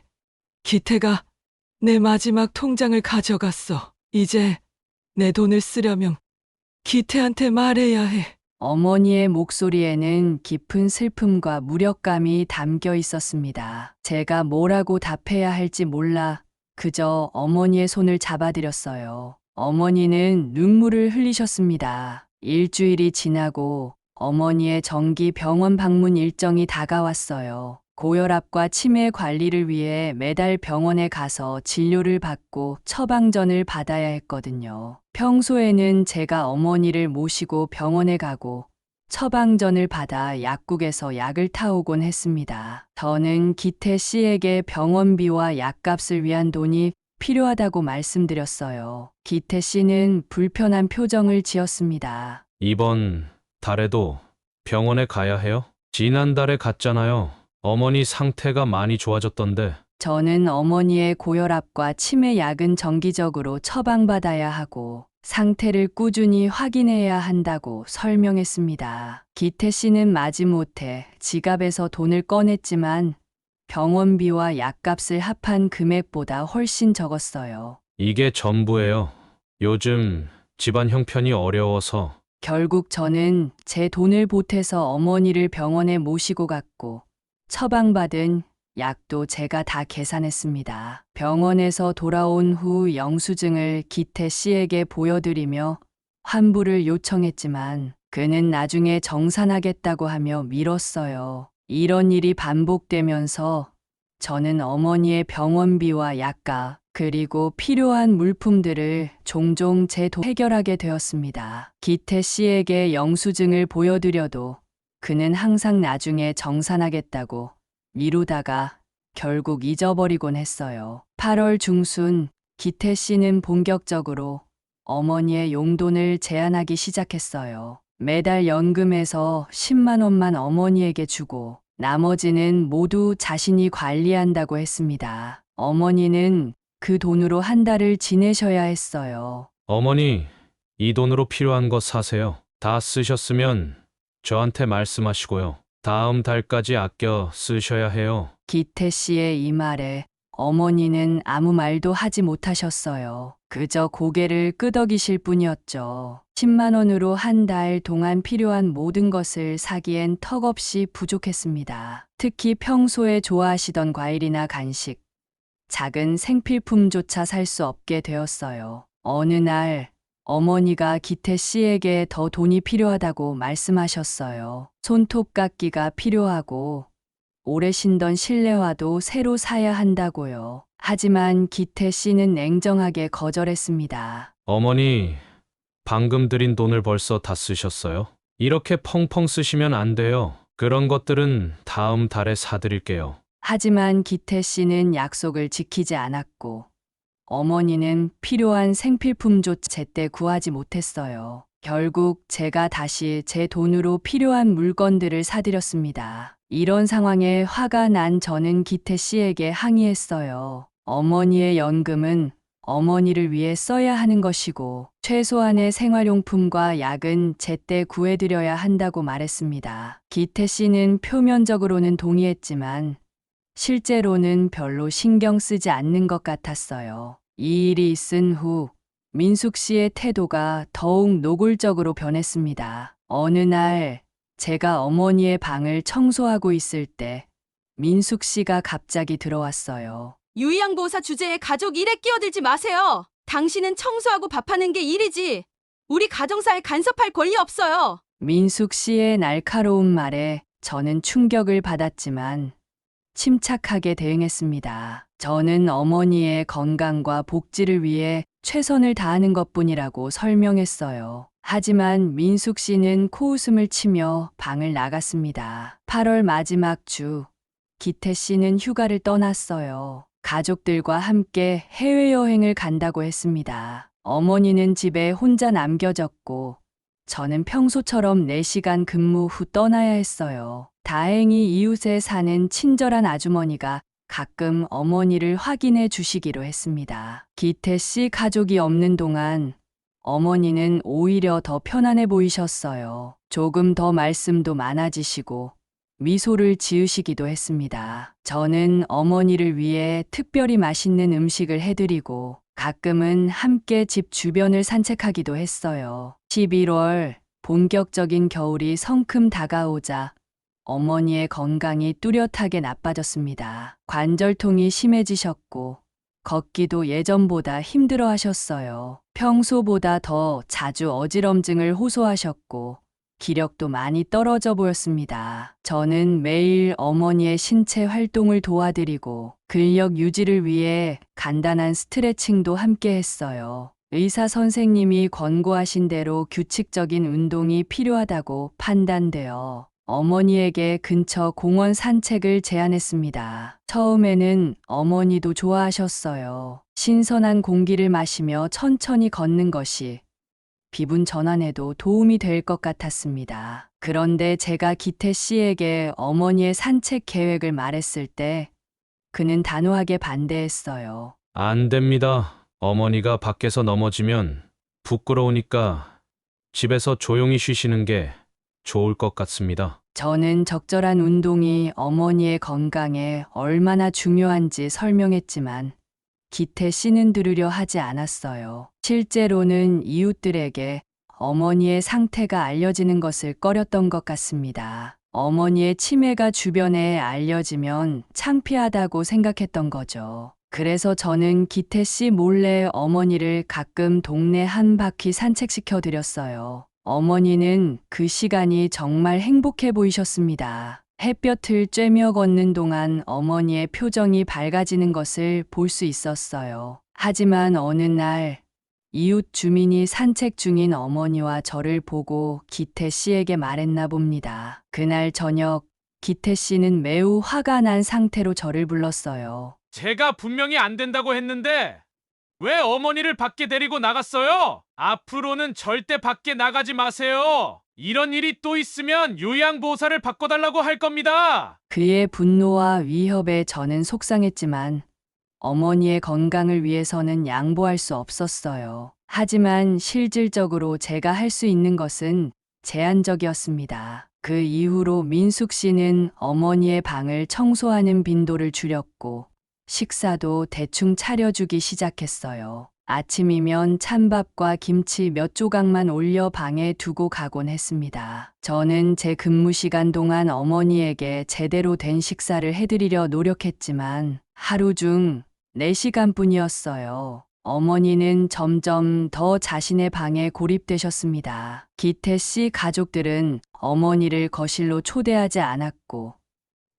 기태가 내 마지막 통장을 가져갔어. 이제 내 돈을 쓰려면 기태한테 말해야 해. 어머니의 목소리에는 깊은 슬픔과 무력감이 담겨 있었습니다. 제가 뭐라고 답해야 할지 몰라 그저 어머니의 손을 잡아드렸어요. 어머니는 눈물을 흘리셨습니다. 일주일이 지나고 어머니의 정기 병원 방문 일정이 다가왔어요. 고혈압과 치매 관리를 위해 매달 병원에 가서 진료를 받고 처방전을 받아야 했거든요. 평소에는 제가 어머니를 모시고 병원에 가고 처방전을 받아 약국에서 약을 타오곤 했습니다. 저는 기태 씨에게 병원비와 약값을 위한 돈이 필요하다고 말씀드렸어요. 기태 씨는 불편한 표정을 지었습니다. 이번 달에도 병원에 가야 해요? 지난달에 갔잖아요. 어머니 상태가 많이 좋아졌던데. 저는 어머니의 고혈압과 치매 약은 정기적으로 처방받아야 하고 상태를 꾸준히 확인해야 한다고 설명했습니다. 기태 씨는 마지못해 지갑에서 돈을 꺼냈지만 병원비와 약값을 합한 금액보다 훨씬 적었어요. 이게 전부예요. 요즘 집안 형편이 어려워서. 결국 저는 제 돈을 보태서 어머니를 병원에 모시고 갔고 처방받은 약도 제가 다 계산했습니다. 병원에서 돌아온 후 영수증을 기태 씨에게 보여드리며 환불을 요청했지만 그는 나중에 정산하겠다고 하며 미뤘어요. 이런 일이 반복되면서 저는 어머니의 병원비와 약값 그리고 필요한 물품들을 종종 제 돈 해결하게 되었습니다. 기태 씨에게 영수증을 보여드려도 그는 항상 나중에 정산하겠다고 미루다가 결국 잊어버리곤 했어요. 8월 중순 기태 씨는 본격적으로 어머니의 용돈을 제한하기 시작했어요. 매달 연금에서 10만 원만 어머니에게 주고 나머지는 모두 자신이 관리한다고 했습니다. 어머니는 그 돈으로 한 달을 지내셔야 했어요. 어머니, 이 돈으로 필요한 거 사세요. 다 쓰셨으면 저한테 말씀하시고요. 다음 달까지 아껴 쓰셔야 해요. 기태 씨의 이 말에 어머니는 아무 말도 하지 못하셨어요. 그저 고개를 끄덕이실 뿐이었죠. 10만 원으로 한 달 동안 필요한 모든 것을 사기엔 턱없이 부족했습니다. 특히 평소에 좋아하시던 과일이나 간식, 작은 생필품조차 살 수 없게 되었어요. 어느 날 어머니가 기태 씨에게 더 돈이 필요하다고 말씀하셨어요. 손톱깎이가 필요하고 오래 신던 실내화도 새로 사야 한다고요. 하지만 기태 씨는 냉정하게 거절했습니다. 어머니, 방금 드린 돈을 벌써 다 쓰셨어요? 이렇게 펑펑 쓰시면 안 돼요. 그런 것들은 다음 달에 사드릴게요. 하지만 기태 씨는 약속을 지키지 않았고 어머니는 필요한 생필품조차 제때 구하지 못했어요. 결국 제가 다시 제 돈으로 필요한 물건들을 사드렸습니다. 이런 상황에 화가 난 저는 기태 씨에게 항의했어요. 어머니의 연금은 어머니를 위해 써야 하는 것이고 최소한의 생활용품과 약은 제때 구해드려야 한다고 말했습니다. 기태 씨는 표면적으로는 동의했지만 실제로는 별로 신경 쓰지 않는 것 같았어요. 이 일이 있은 후 민숙 씨의 태도가 더욱 노골적으로 변했습니다. 어느 날 제가 어머니의 방을 청소하고 있을 때 민숙 씨가 갑자기 들어왔어요. 유의양보호사 주제에 가족 일에 끼어들지 마세요. 당신은 청소하고 밥하는 게 일이지. 우리 가정사에 간섭할 권리 없어요. 민숙 씨의 날카로운 말에 저는 충격을 받았지만 침착하게 대응했습니다. 저는 어머니의 건강과 복지를 위해 최선을 다하는 것뿐이라고 설명했어요. 하지만 민숙 씨는 코웃음을 치며 방을 나갔습니다. 8월 마지막 주, 기태 씨는 휴가를 떠났어요. 가족들과 함께 해외여행을 간다고 했습니다. 어머니는 집에 혼자 남겨졌고 저는 평소처럼 4시간 근무 후 떠나야 했어요. 다행히 이웃에 사는 친절한 아주머니가 가끔 어머니를 확인해 주시기로 했습니다. 기태 씨 가족이 없는 동안 어머니는 오히려 더 편안해 보이셨어요. 조금 더 말씀도 많아지시고 미소를 지으시기도 했습니다. 저는 어머니를 위해 특별히 맛있는 음식을 해드리고 가끔은 함께 집 주변을 산책하기도 했어요. 11월 본격적인 겨울이 성큼 다가오자 어머니의 건강이 뚜렷하게 나빠졌습니다. 관절통이 심해지셨고 걷기도 예전보다 힘들어 하셨어요. 평소보다 더 자주 어지럼증을 호소하셨고 기력도 많이 떨어져 보였습니다. 저는 매일 어머니의 신체 활동을 도와드리고 근력 유지를 위해 간단한 스트레칭도 함께 했어요. 의사 선생님이 권고하신 대로 규칙적인 운동이 필요하다고 판단되어 어머니에게 근처 공원 산책을 제안했습니다. 처음에는 어머니도 좋아하셨어요. 신선한 공기를 마시며 천천히 걷는 것이 기분 전환에도 도움이 될 것 같았습니다. 그런데 제가 기태 씨에게 어머니의 산책 계획을 말했을 때 그는 단호하게 반대했어요. 안 됩니다. 어머니가 밖에서 넘어지면 부끄러우니까 집에서 조용히 쉬시는 게 좋을 것 같습니다. 저는 적절한 운동이 어머니의 건강에 얼마나 중요한지 설명했지만 기태 씨는 들으려 하지 않았어요. 실제로는 이웃들에게 어머니의 상태가 알려지는 것을 꺼렸던 것 같습니다. 어머니의 치매가 주변에 알려지면 창피하다고 생각했던 거죠. 그래서 저는 기태 씨 몰래 어머니를 가끔 동네 한 바퀴 산책시켜 드렸어요. 어머니는 그 시간이 정말 행복해 보이셨습니다. 햇볕을 쬐며 걷는 동안 어머니의 표정이 밝아지는 것을 볼 수 있었어요. 하지만 어느 날 이웃 주민이 산책 중인 어머니와 저를 보고 기태 씨에게 말했나 봅니다. 그날 저녁 기태 씨는 매우 화가 난 상태로 저를 불렀어요. 제가 분명히 안 된다고 했는데 왜 어머니를 밖에 데리고 나갔어요? 앞으로는 절대 밖에 나가지 마세요. 이런 일이 또 있으면 요양보호사를 바꿔달라고 할 겁니다. 그의 분노와 위협에 저는 속상했지만 어머니의 건강을 위해서는 양보할 수 없었어요. 하지만 실질적으로 제가 할 수 있는 것은 제한적이었습니다. 그 이후로 민숙 씨는 어머니의 방을 청소하는 빈도를 줄였고 식사도 대충 차려주기 시작했어요. 아침이면 찬밥과 김치 몇 조각만 올려 방에 두고 가곤 했습니다. 저는 제 근무 시간 동안 어머니에게 제대로 된 식사를 해드리려 노력했지만 하루 중 4시간뿐이었어요. 어머니는 점점 더 자신의 방에 고립되셨습니다. 기태 씨 가족들은 어머니를 거실로 초대하지 않았고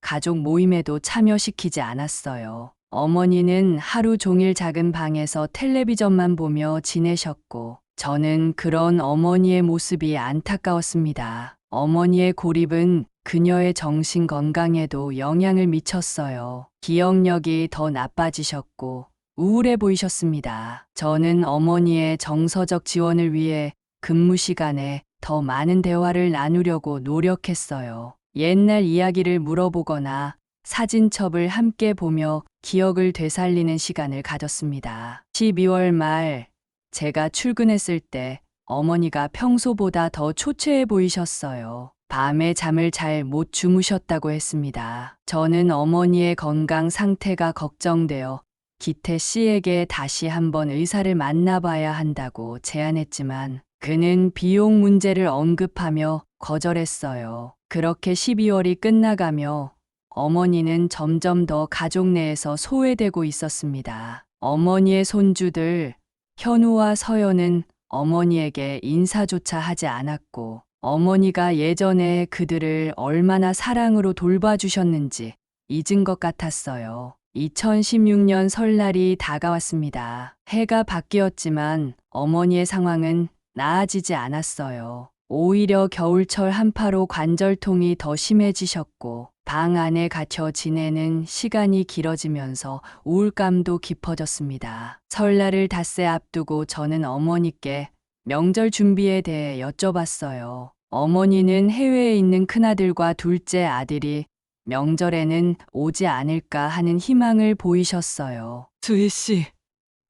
가족 모임에도 참여시키지 않았어요. 어머니는 하루 종일 작은 방에서 텔레비전만 보며 지내셨고 저는 그런 어머니의 모습이 안타까웠습니다. 어머니의 고립은 그녀의 정신 건강에도 영향을 미쳤어요. 기억력이 더 나빠지셨고 우울해 보이셨습니다. 저는 어머니의 정서적 지원을 위해 근무 시간에 더 많은 대화를 나누려고 노력했어요. 옛날 이야기를 물어보거나 사진첩을 함께 보며 기억을 되살리는 시간을 가졌습니다. 12월 말 제가 출근했을 때 어머니가 평소보다 더 초췌해 보이셨어요. 밤에 잠을 잘 못 주무셨다고 했습니다. 저는 어머니의 건강 상태가 걱정되어 기태 씨에게 다시 한번 의사를 만나봐야 한다고 제안했지만 그는 비용 문제를 언급하며 거절했어요. 그렇게 12월이 끝나가며 어머니는 점점 더 가족 내에서 소외되고 있었습니다. 어머니의 손주들 현우와 서연은 어머니에게 인사조차 하지 않았고 어머니가 예전에 그들을 얼마나 사랑으로 돌봐주셨는지 잊은 것 같았어요. 2016년 설날이 다가왔습니다. 해가 바뀌었지만 어머니의 상황은 나아지지 않았어요. 오히려 겨울철 한파로 관절통이 더 심해지셨고 방 안에 갇혀 지내는 시간이 길어지면서 우울감도 깊어졌습니다. 설날을 닷새 앞두고 저는 어머니께 명절 준비에 대해 여쭤봤어요. 어머니는 해외에 있는 큰아들과 둘째 아들이 명절에는 오지 않을까 하는 희망을 보이셨어요. 수희 씨,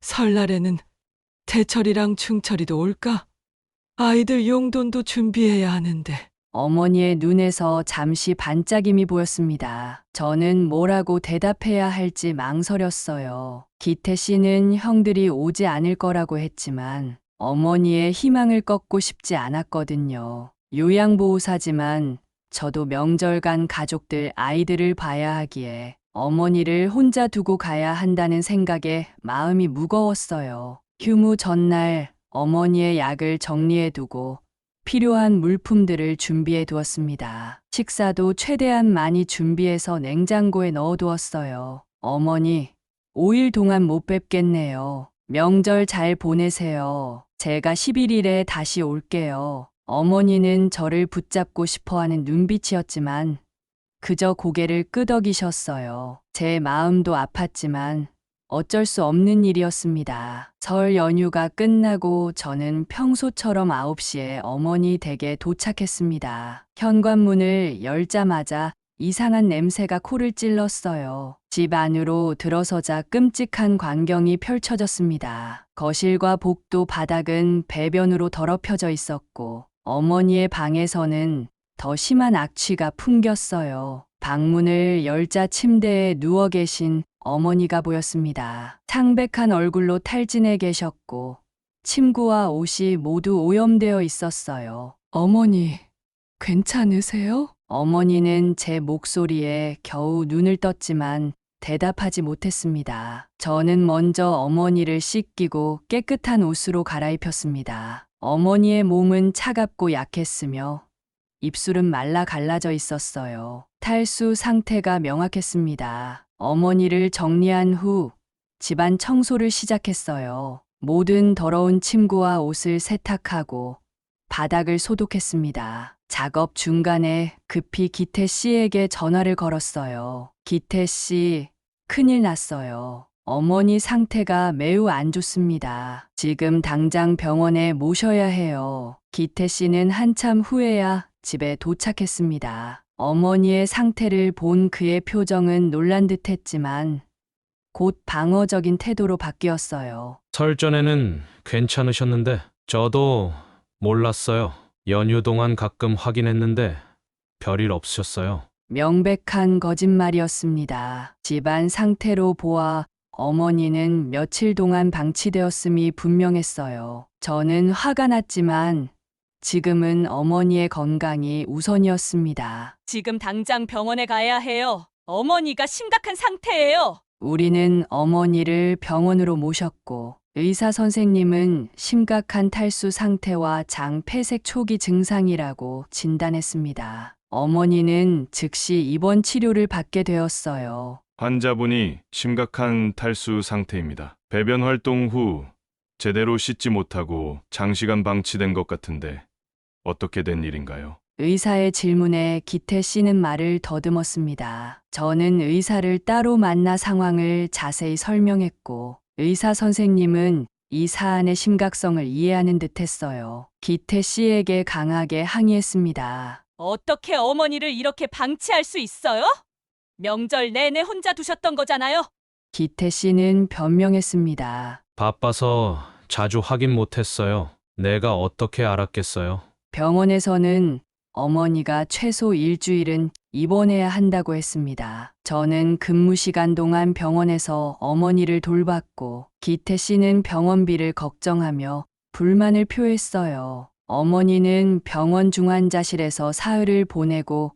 설날에는 대철이랑 충철이도 올까? 아이들 용돈도 준비해야 하는데. 어머니의 눈에서 잠시 반짝임이 보였습니다. 저는 뭐라고 대답해야 할지 망설였어요. 기태 씨는 형들이 오지 않을 거라고 했지만 어머니의 희망을 꺾고 싶지 않았거든요. 요양보호사지만 저도 명절간 가족들 아이들을 봐야 하기에 어머니를 혼자 두고 가야 한다는 생각에 마음이 무거웠어요. 휴무 전날 어머니의 약을 정리해두고 필요한 물품들을 준비해 두었습니다. 식사도 최대한 많이 준비해서 냉장고에 넣어 두었어요. 어머니, 5일 동안 못 뵙겠네요. 명절 잘 보내세요. 제가 11일에 다시 올게요. 어머니는 저를 붙잡고 싶어 하는 눈빛이었지만 그저 고개를 끄덕이셨어요. 제 마음도 아팠지만 어쩔 수 없는 일이었습니다. 설 연휴가 끝나고 저는 평소처럼 9시에 어머니 댁에 도착했습니다. 현관문을 열자마자 이상한 냄새가 코를 찔렀어요. 집 안으로 들어서자 끔찍한 광경이 펼쳐졌습니다. 거실과 복도 바닥은 배변으로 더럽혀져 있었고 어머니의 방에서는 더 심한 악취가 풍겼어요. 방문을 열자 침대에 누워 계신 어머니가 보였습니다. 창백한 얼굴로 탈진해 계셨고 침구와 옷이 모두 오염되어 있었어요. 어머니, 괜찮으세요? 어머니는 제 목소리에 겨우 눈을 떴지만 대답하지 못했습니다. 저는 먼저 어머니를 씻기고 깨끗한 옷으로 갈아입혔습니다. 어머니의 몸은 차갑고 약했으며 입술은 말라 갈라져 있었어요. 탈수 상태가 명확했습니다. 어머니를 정리한 후 집안 청소를 시작했어요. 모든 더러운 침구와 옷을 세탁하고 바닥을 소독했습니다. 작업 중간에 급히 기태 씨에게 전화를 걸었어요. 기태 씨, 큰일 났어요. 어머니 상태가 매우 안 좋습니다. 지금 당장 병원에 모셔야 해요. 기태 씨는 한참 후에야 집에 도착했습니다. 어머니의 상태를 본 그의 표정은 놀란 듯 했지만 곧 방어적인 태도로 바뀌었어요. 설 전에는 괜찮으셨는데 저도 몰랐어요. 연휴 동안 가끔 확인했는데 별일 없으셨어요. 명백한 거짓말이었습니다. 집안 상태로 보아 어머니는 며칠 동안 방치되었음이 분명했어요. 저는 화가 났지만 지금은 어머니의 건강이 우선이었습니다. 지금 당장 병원에 가야 해요. 어머니가 심각한 상태예요. 우리는 어머니를 병원으로 모셨고 의사 선생님은 심각한 탈수 상태와 장 폐색 초기 증상이라고 진단했습니다. 어머니는 즉시 입원 치료를 받게 되었어요. 환자분이 심각한 탈수 상태입니다. 배변 활동 후 제대로 씻지 못하고 장시간 방치된 것 같은데 어떻게 된 일인가요? 의사의 질문에 기태 씨는 말을 더듬었습니다. 저는 의사를 따로 만나 상황을 자세히 설명했고 의사 선생님은 이 사안의 심각성을 이해하는 듯 했어요. 기태 씨에게 강하게 항의했습니다. 어떻게 어머니를 이렇게 방치할 수 있어요? 명절 내내 혼자 두셨던 거잖아요. 기태 씨는 변명했습니다. 바빠서 자주 확인 못했어요. 내가 어떻게 알았겠어요? 병원에서는 어머니가 최소 일주일은 입원해야 한다고 했습니다. 저는 근무 시간 동안 병원에서 어머니를 돌봤고 기태 씨는 병원비를 걱정하며 불만을 표했어요. 어머니는 병원 중환자실에서 사흘을 보내고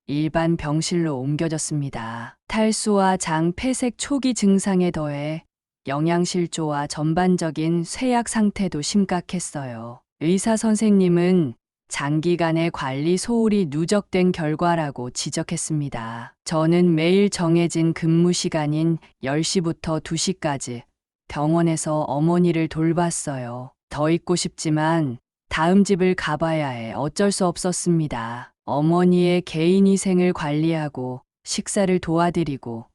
일반 병실로 옮겨졌습니다. 탈수와 장 폐색 초기 증상에 더해 영양실조와 전반적인 쇠약 상태도 심각했어요. 의사 선생님은 장기간의 관리 소홀이 누적된 결과라고 지적했습니다. 저는 매일 정해진 근무 시간인 10시부터 2시까지 병원에서 어머니를 돌봤어요. 더 있고 싶지만 다음 집을 가봐야 해 어쩔 수 없었습니다. 어머니의 개인위생을 관리하고 식사를 도와드리고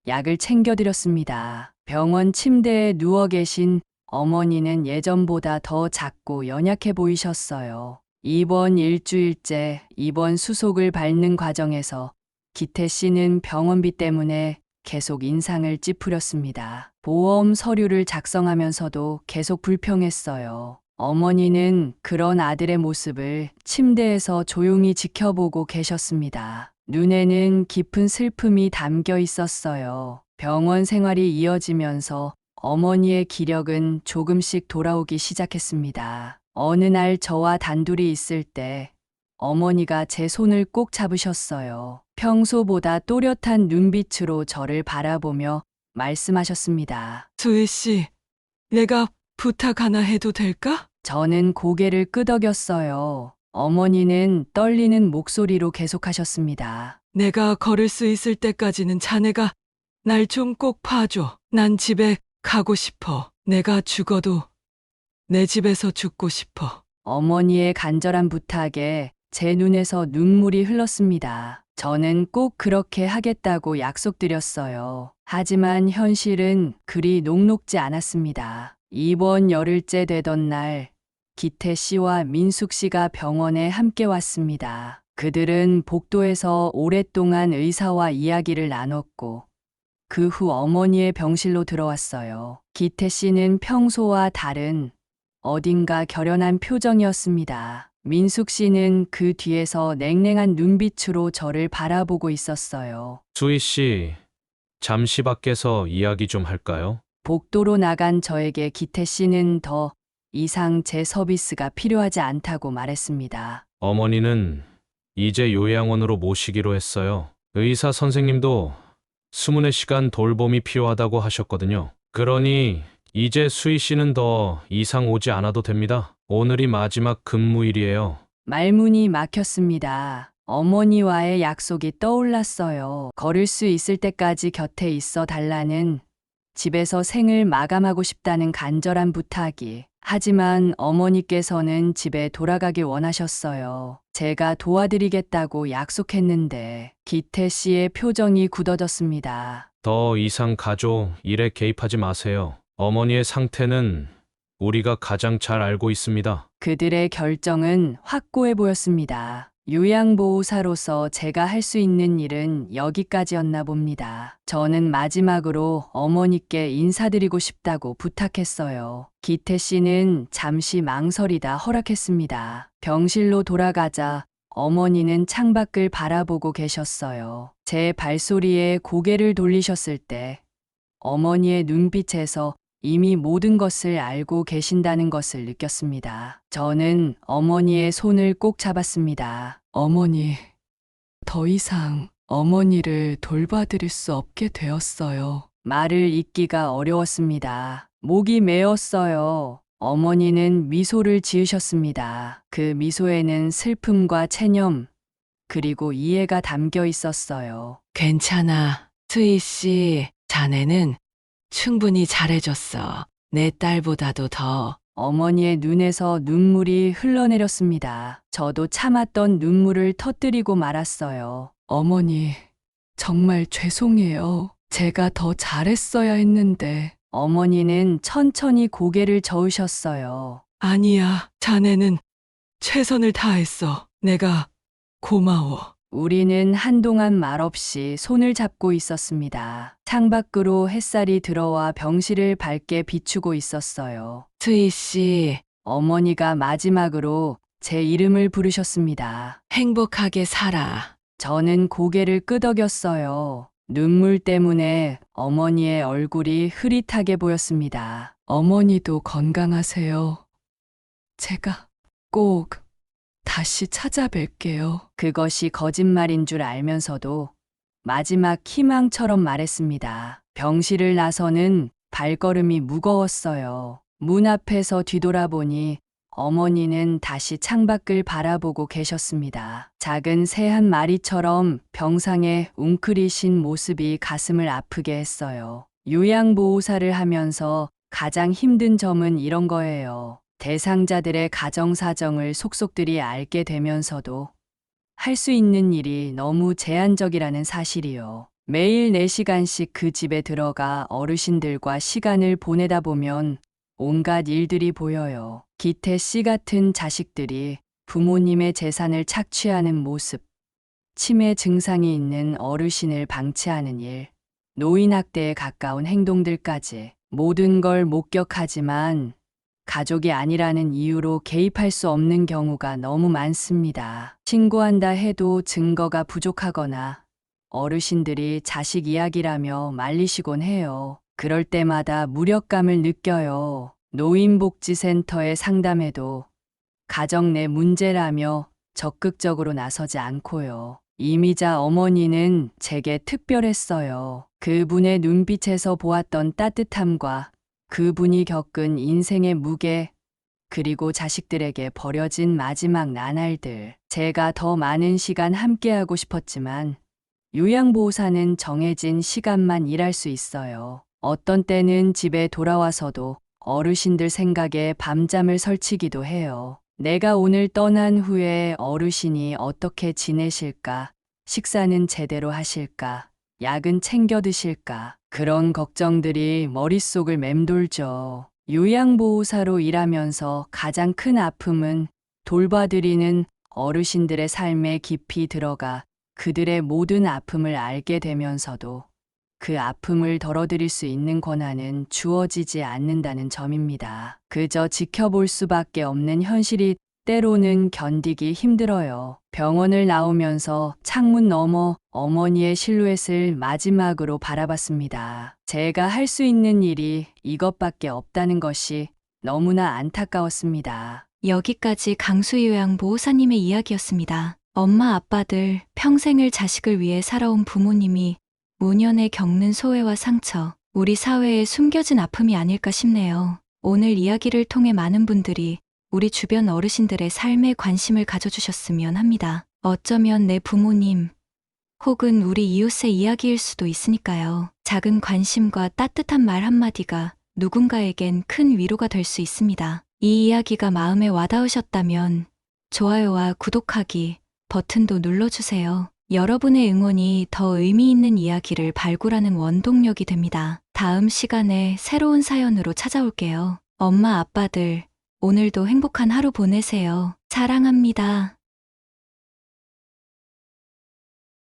약을 챙겨드렸습니다. 병원 침대에 누워 계신 어머니는 예전보다 더 작고 연약해 보이셨어요. 입원 일주일째 입원 수속을 밟는 과정에서 기태 씨는 병원비 때문에 계속 인상을 찌푸렸습니다. 보험 서류를 작성하면서도 계속 불평했어요. 어머니는 그런 아들의 모습을 침대에서 조용히 지켜보고 계셨습니다. 눈에는 깊은 슬픔이 담겨 있었어요. 병원 생활이 이어지면서 어머니의 기력은 조금씩 돌아오기 시작했습니다. 어느 날 저와 단둘이 있을 때 어머니가 제 손을 꼭 잡으셨어요. 평소보다 또렷한 눈빛으로 저를 바라보며 말씀하셨습니다. 수희 씨, 내가 부탁 하나 해도 될까? 저는 고개를 끄덕였어요. 어머니는 떨리는 목소리로 계속하셨습니다. 내가 걸을 수 있을 때까지는 자네가 날 좀 꼭 봐줘. 난 집에 가고 싶어. 내가 죽어도 내 집에서 죽고 싶어. 어머니의 간절한 부탁에 제 눈에서 눈물이 흘렀습니다. 저는 꼭 그렇게 하겠다고 약속드렸어요. 하지만 현실은 그리 녹록지 않았습니다. 이번 열흘째 되던 날, 기태 씨와 민숙 씨가 병원에 함께 왔습니다. 그들은 복도에서 오랫동안 의사와 이야기를 나눴고, 그 후 어머니의 병실로 들어왔어요. 기태 씨는 평소와 다른 어딘가 결연한 표정이었습니다. 민숙 씨는 그 뒤에서 냉랭한 눈빛으로 저를 바라보고 있었어요. 수희 씨, 잠시 밖에서 이야기 좀 할까요? 복도로 나간 저에게 기태 씨는 더 이상 제 서비스가 필요하지 않다고 말했습니다. 어머니는 이제 요양원으로 모시기로 했어요. 의사 선생님도 수문의 시간 돌봄이 필요하다고 하셨거든요. 그러니 이제 수희 씨는 더 이상 오지 않아도 됩니다. 오늘이 마지막 근무일이에요. 말문이 막혔습니다. 어머니와의 약속이 떠올랐어요. 걸을 수 있을 때까지 곁에 있어 달라는, 집에서 생을 마감하고 싶다는 간절한 부탁이. 하지만 어머니께서는 집에 돌아가길 원하셨어요. 제가 도와드리겠다고 약속했는데 기태 씨의 표정이 굳어졌습니다. 더 이상 가족 일에 개입하지 마세요. 어머니의 상태는 우리가 가장 잘 알고 있습니다. 그들의 결정은 확고해 보였습니다. 요양보호사로서 제가 할 수 있는 일은 여기까지였나 봅니다. 저는 마지막으로 어머니께 인사드리고 싶다고 부탁했어요. 기태 씨는 잠시 망설이다 허락했습니다. 병실로 돌아가자 어머니는 창밖을 바라보고 계셨어요. 제 발소리에 고개를 돌리셨을 때 어머니의 눈빛에서 이미 모든 것을 알고 계신다는 것을 느꼈습니다. 저는 어머니의 손을 꼭 잡았습니다. 어머니, 더 이상 어머니를 돌봐드릴 수 없게 되었어요. 말을 잇기가 어려웠습니다. 목이 메었어요. 어머니는 미소를 지으셨습니다. 그 미소에는 슬픔과 체념, 그리고 이해가 담겨 있었어요. 괜찮아. 수희 씨, 자네는 충분히 잘해줬어. 내 딸보다도 더. 어머니의 눈에서 눈물이 흘러내렸습니다. 저도 참았던 눈물을 터뜨리고 말았어요. 어머니, 정말 죄송해요. 제가 더 잘했어야 했는데. 어머니는 천천히 고개를 저으셨어요. 아니야, 자네는 최선을 다했어. 내가 고마워. 우리는 한동안 말없이 손을 잡고 있었습니다. 창밖으로 햇살이 들어와 병실을 밝게 비추고 있었어요. 수희 씨, 어머니가 마지막으로 제 이름을 부르셨습니다. 행복하게 살아. 저는 고개를 끄덕였어요. 눈물 때문에 어머니의 얼굴이 흐릿하게 보였습니다. 어머니도 건강하세요. 제가 꼭 다시 찾아뵐게요. 그것이 거짓말인 줄 알면서도 마지막 희망처럼 말했습니다. 병실을 나서는 발걸음이 무거웠어요. 문 앞에서 뒤돌아보니 어머니는 다시 창밖을 바라보고 계셨습니다. 작은 새 한 마리처럼 병상에 웅크리신 모습이 가슴을 아프게 했어요. 요양보호사를 하면서 가장 힘든 점은 이런 거예요. 대상자들의 가정사정을 속속들이 알게 되면서도 할 수 있는 일이 너무 제한적이라는 사실이요. 매일 4시간씩 그 집에 들어가 어르신들과 시간을 보내다 보면 온갖 일들이 보여요. 기태 씨 같은 자식들이 부모님의 재산을 착취하는 모습, 치매 증상이 있는 어르신을 방치하는 일, 노인학대에 가까운 행동들까지 모든 걸 목격하지만 가족이 아니라는 이유로 개입할 수 없는 경우가 너무 많습니다. 신고한다 해도 증거가 부족하거나 어르신들이 자식 이야기라며 말리시곤 해요. 그럴 때마다 무력감을 느껴요. 노인복지센터에 상담해도 가정 내 문제라며 적극적으로 나서지 않고요. 이미자 어머니는 제게 특별했어요. 그분의 눈빛에서 보았던 따뜻함과 그분이 겪은 인생의 무게, 그리고 자식들에게 버려진 마지막 나날들. 제가 더 많은 시간 함께하고 싶었지만 요양보호사는 정해진 시간만 일할 수 있어요. 어떤 때는 집에 돌아와서도 어르신들 생각에 밤잠을 설치기도 해요. 내가 오늘 떠난 후에 어르신이 어떻게 지내실까? 식사는 제대로 하실까? 약은 챙겨 드실까? 그런 걱정들이 머릿속을 맴돌죠. 요양보호사로 일하면서 가장 큰 아픔은 돌봐드리는 어르신들의 삶에 깊이 들어가 그들의 모든 아픔을 알게 되면서도 그 아픔을 덜어드릴 수 있는 권한은 주어지지 않는다는 점입니다. 그저 지켜볼 수밖에 없는 현실이 때로는 견디기 힘들어요. 병원을 나오면서 창문 너머 어머니의 실루엣을 마지막으로 바라봤습니다. 제가 할 수 있는 일이 이것밖에 없다는 것이 너무나 안타까웠습니다. 여기까지 강수요양보호사님의 이야기였습니다. 엄마 아빠들 평생을 자식을 위해 살아온 부모님이 무년에 겪는 소외와 상처, 우리 사회에 숨겨진 아픔이 아닐까 싶네요. 오늘 이야기를 통해 많은 분들이 우리 주변 어르신들의 삶에 관심을 가져주셨으면 합니다. 어쩌면 내 부모님 혹은 우리 이웃의 이야기일 수도 있으니까요. 작은 관심과 따뜻한 말 한마디가 누군가에겐 큰 위로가 될 수 있습니다. 이 이야기가 마음에 와닿으셨다면 좋아요와 구독하기 버튼도 눌러주세요. 여러분의 응원이 더 의미 있는 이야기를 발굴하는 원동력이 됩니다. 다음 시간에 새로운 사연으로 찾아올게요. 엄마 아빠들, 오늘도 행복한 하루 보내세요. 사랑합니다.